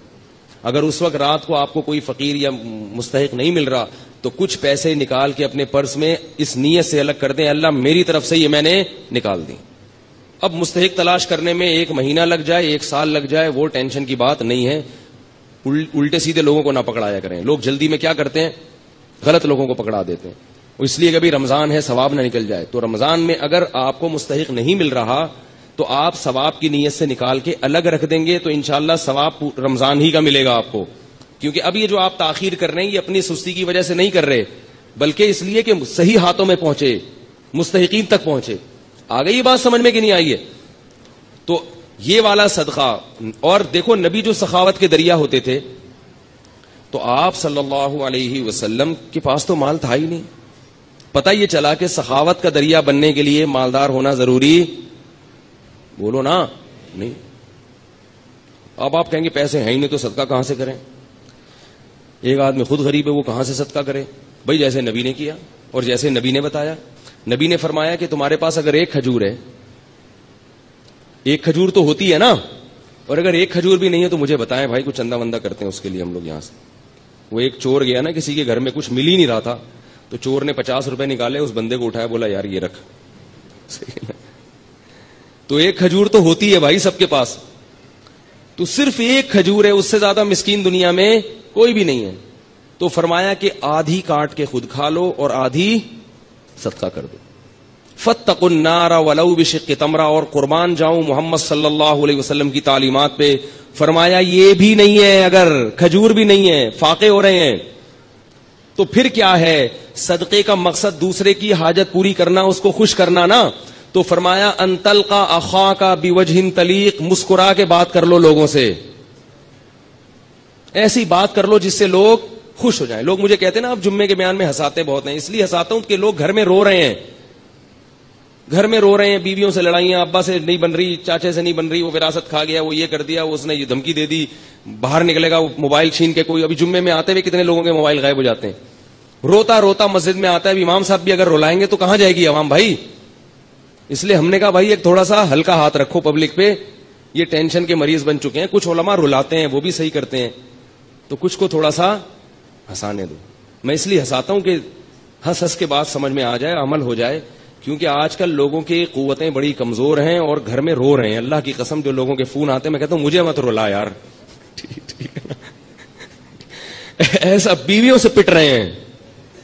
اگر اس وقت رات کو آپ کو کوئی فقیر یا مستحق نہیں مل رہا تو کچھ پیسے نکال کے اپنے پرس میں اس نیت سے الگ کر دیں، اللہ میری طرف سے یہ میں نے نکال دی. اب مستحق تلاش کرنے میں 1 مہینہ لگ جائے، 1 سال لگ جائے، وہ ٹینشن کی بات نہیں ہے. الٹے سیدھے لوگوں کو نہ پکڑایا کریں. لوگ جلدی میں کیا کرتے ہیں؟ غلط لوگوں کو پکڑا دیتے ہیں. اس لیے کبھی رمضان ہے ثواب نہ نکل جائے. تو رمضان میں اگر آپ کو مستحق نہیں مل رہا تو آپ ثواب کی نیت سے نکال کے الگ رکھ دیں گے تو انشاءاللہ ثواب رمضان ہی کا ملے گا آپ کو. کیونکہ اب یہ جو آپ تاخیر کر رہے ہیں یہ اپنی سستی کی وجہ سے نہیں کر رہے، بلکہ اس لیے کہ صحیح ہاتھوں میں پہنچے، مستحقین تک پہنچے. آ گئی یہ بات سمجھ میں کہ نہیں آئی ہے؟ تو یہ والا صدقہ. اور دیکھو نبی جو سخاوت کے دریا ہوتے تھے، تو آپ صلی اللہ علیہ وسلم کے پاس تو مال تھا ہی نہیں. پتہ یہ چلا کہ سخاوت کا دریا بننے کے لیے مالدار ہونا ضروری، بولو نا، نہیں. اب آپ کہیں گے پیسے ہیں ہی نہیں تو صدقہ کہاں سے کریں؟ ایک آدمی خود غریب ہے، وہ کہاں سے صدقہ کرے؟ بھائی جیسے نبی نے کیا اور جیسے نبی نے بتایا. نبی نے فرمایا کہ تمہارے پاس اگر 1 کھجور ہے، 1 کھجور تو ہوتی ہے نا، اور اگر 1 کھجور بھی نہیں ہے تو مجھے بتائیں بھائی، کچھ چندہ وندہ کرتے ہیں اس کے لیے ہم لوگ یہاں سے. وہ ایک چور گیا نا کسی کے گھر میں، کچھ مل ہی نہیں رہا تھا، تو چور نے 50 روپے نکالے، اس بندے کو اٹھایا، بولا یار یہ رکھ. تو 1 کھجور تو ہوتی ہے بھائی سب کے پاس، تو صرف 1 کھجور ہے، اس سے زیادہ مسکین دنیا میں کوئی بھی نہیں ہے. تو فرمایا کہ آدھی کاٹ کے خود کھا لو اور آدھی صدقہ کر دو. فاتقوا النار ولو بشق تمرہ. اور قربان جاؤں محمد صلی اللہ علیہ وسلم کی تعلیمات پہ. فرمایا یہ بھی نہیں ہے، اگر کھجور بھی نہیں ہے، فاقے ہو رہے ہیں، تو پھر کیا ہے؟ صدقے کا مقصد دوسرے کی حاجت پوری کرنا، اس کو خوش کرنا نا. تو فرمایا ان تلقى اخاك بوجه طلیق. مسکرا کے بات کر لو لوگوں سے، ایسی بات کر لو جس سے لوگ خوش ہو جائیں. لوگ مجھے کہتے ہیں نا آپ جمعے کے بیان میں ہنساتے بہت ہیں، اس لیے ہنساتا ہوں کہ لوگ گھر میں رو رہے ہیں، گھر میں رو رہے ہیں، بیویوں سے لڑائیاں، ابا سے نہیں بن رہی، چاچے سے نہیں بن رہی، وہ وراثت کھا گیا، وہ یہ کر دیا، اس نے یہ دھمکی دے دی، باہر نکلے گا وہ موبائل چھین کے. کوئی ابھی جمعے میں آتے ہوئے کتنے لوگوں کے موبائل غائب ہو جاتے ہیں. روتا روتا مسجد میں آتا ہے. اب امام صاحب بھی اگر رلائیں گے تو کہاں جائے گی عوام بھائی؟ اس لیے ہم نے کہا بھائی ایک تھوڑا سا ہلکا ہاتھ رکھو پبلک پہ. یہ ٹینشن کے مریض بن چکے ہیں. کچھ علماء رلاتے ہیں، وہ بھی صحیح کرتے ہیں، تو کچھ کو تھوڑا سا ہنسانے دو. میں اس لیے ہنساتا ہوں کہ ہنس ہنس کے بات سمجھ میں آ جائے، عمل ہو جائے. کیونکہ آج کل لوگوں کی قوتیں بڑی کمزور ہیں اور گھر میں رو رہے ہیں. اللہ کی قسم جو لوگوں کے فون آتے ہیں میں کہتا ہوں مجھے مت رلا یار. ایسا بیویوں سے پٹ رہے ہیں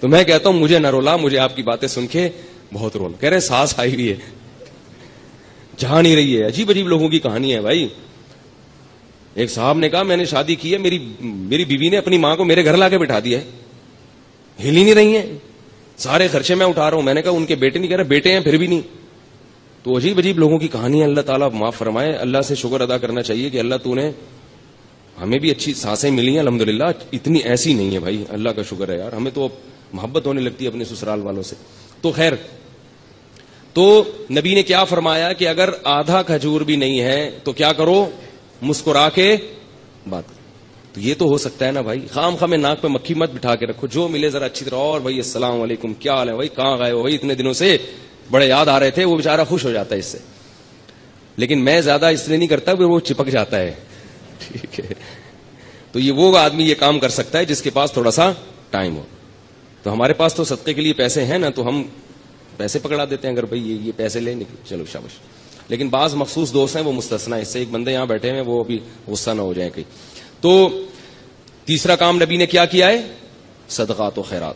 تو میں کہتا ہوں مجھے نہ رولا، مجھے آپ کی باتیں سن کے بہت رونا. کہہ رہے ساس آئی ہوئی ہے، جہاں نہیں رہی ہے. عجیب عجیب لوگوں کی کہانی ہے بھائی. ایک صاحب نے کہا میں نے شادی کی ہے, میری بیوی نے اپنی ماں کو میرے گھر لا کے بٹھا دیا ہے, ہل ہی نہیں رہی ہیں, سارے خرچے میں اٹھا رہا ہوں. میں نے کہا ان کے بیٹے نہیں کہہ رہے, بیٹے ہیں پھر بھی نہیں. تو عجیب عجیب لوگوں کی کہانیاں, اللہ تعالیٰ معاف فرمائے. اللہ سے شکر ادا کرنا چاہیے کہ اللہ تو نے ہمیں بھی اچھی سانسیں ملی ہیں الحمدللہ. اتنی ایسی نہیں ہے بھائی, اللہ کا شکر ہے یار, ہمیں تو محبت ہونے لگتی ہے اپنے سسرال والوں سے. تو خیر, تو نبی نے کیا فرمایا کہ اگر آدھا کھجور بھی نہیں ہے تو کیا کرو, مسکرا کے بات. تو یہ تو ہو سکتا ہے نا بھائی, خام خام ناک پہ مکھی مت بٹھا کے رکھو, جو ملے ذرا اچھی طرح, اور بھائی السلام علیکم, کیا حال ہے بھائی, کہاں گئے ہو بھائی, اتنے دنوں سے بڑے یاد آ رہے تھے. وہ بیچارہ خوش ہو جاتا ہے اس سے, لیکن میں زیادہ اس لیے نہیں کرتا کہ وہ چپک جاتا ہے. ٹھیک ہے, تو یہ وہ آدمی یہ کام کر سکتا ہے جس کے پاس تھوڑا سا ٹائم ہو. تو ہمارے پاس تو صدقے کے لیے پیسے ہیں نا, تو ہم پیسے پکڑا دیتے ہیں, اگر بھائی یہ پیسے لے نکل چلو شاباش. لیکن بعض مخصوص دوست ہیں وہ مستثنا, اس سے ایک بندے یہاں بیٹھے ہیں وہ ابھی غصہ نہ ہو جائیں کہیں. تو تیسرا کام نبی نے کیا کیا ہے, صدقات و خیرات.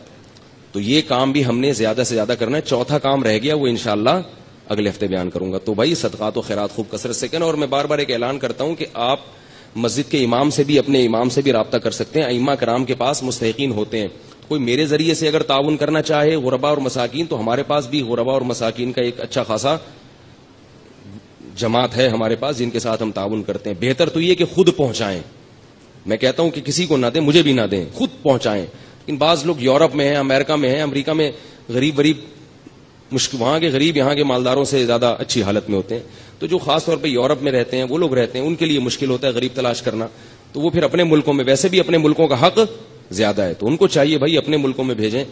تو یہ کام بھی ہم نے زیادہ سے زیادہ کرنا ہے. چوتھا کام رہ گیا, وہ انشاءاللہ اگلے ہفتے بیان کروں گا. تو بھائی صدقات و خیرات خوب کثرت سے کریں. اور میں بار بار ایک اعلان کرتا ہوں کہ آپ مسجد کے امام سے بھی, اپنے امام سے بھی رابطہ کر سکتے ہیں. ائمہ کرام کے پاس مستحقین ہوتے ہیں. کوئی میرے ذریعے سے اگر تعاون کرنا چاہے غربا اور مساکین, تو ہمارے پاس بھی غربا اور مساکین کا ایک اچھا خاصا جماعت ہے ہمارے پاس, جن کے ساتھ ہم تعاون کرتے ہیں. بہتر تو یہ کہ خود پہنچائیں. میں کہتا ہوں کہ کسی کو نہ دیں, مجھے بھی نہ دیں, خود پہنچائیں. لیکن بعض لوگ یورپ میں ہیں, امریکہ میں ہیں, امریکہ میں غریب وہاں کے غریب یہاں کے مالداروں سے زیادہ اچھی حالت میں ہوتے ہیں. تو جو خاص طور پہ یورپ میں رہتے ہیں وہ لوگ رہتے ہیں, ان کے لیے مشکل ہوتا ہے غریب تلاش کرنا. تو وہ پھر اپنے ملکوں میں, ویسے بھی اپنے ملکوں کا حق زیادہ ہے, تو ان کو چاہیے بھائی اپنے ملکوں میں بھیجیں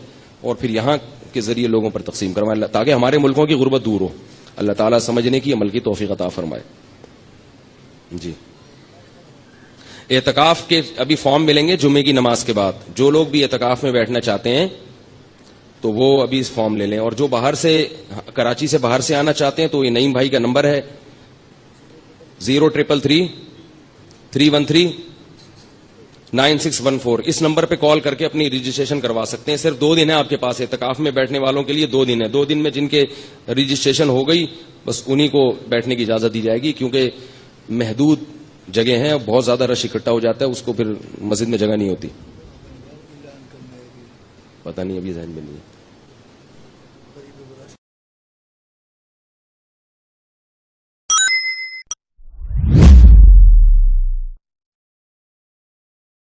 اور پھر یہاں کے ذریعے لوگوں پر تقسیم کروائیں, تاکہ ہمارے ملکوں کی غربت دور ہو. اللہ تعالیٰ سمجھنے کی, عمل کی توفیق عطا فرمائے. جی, اعتکاف کے ابھی فارم ملیں گے جمعے کی نماز کے بعد. جو لوگ بھی اعتکاف میں بیٹھنا چاہتے ہیں تو وہ ابھی اس فارم لے لیں. اور جو باہر سے, کراچی سے باہر سے آنا چاہتے ہیں تو یہ نعیم بھائی کا نمبر ہے 0333139614. اس نمبر پہ کال کر کے اپنی رجسٹریشن کروا سکتے ہیں. صرف 2 دن ہے آپ کے پاس اعتکاف میں بیٹھنے والوں کے لیے, 2 دن ہے. 2 دن میں جن کے رجسٹریشن ہو گئی بس انہی کو بیٹھنے کی اجازت دی جائے گی, کیونکہ محدود جگہ ہیں, بہت زیادہ رش اکٹھا ہو جاتا ہے, اس کو پھر مسجد میں جگہ نہیں ہوتی. پتہ نہیں, ابھی ذہن میں نہیں ہے.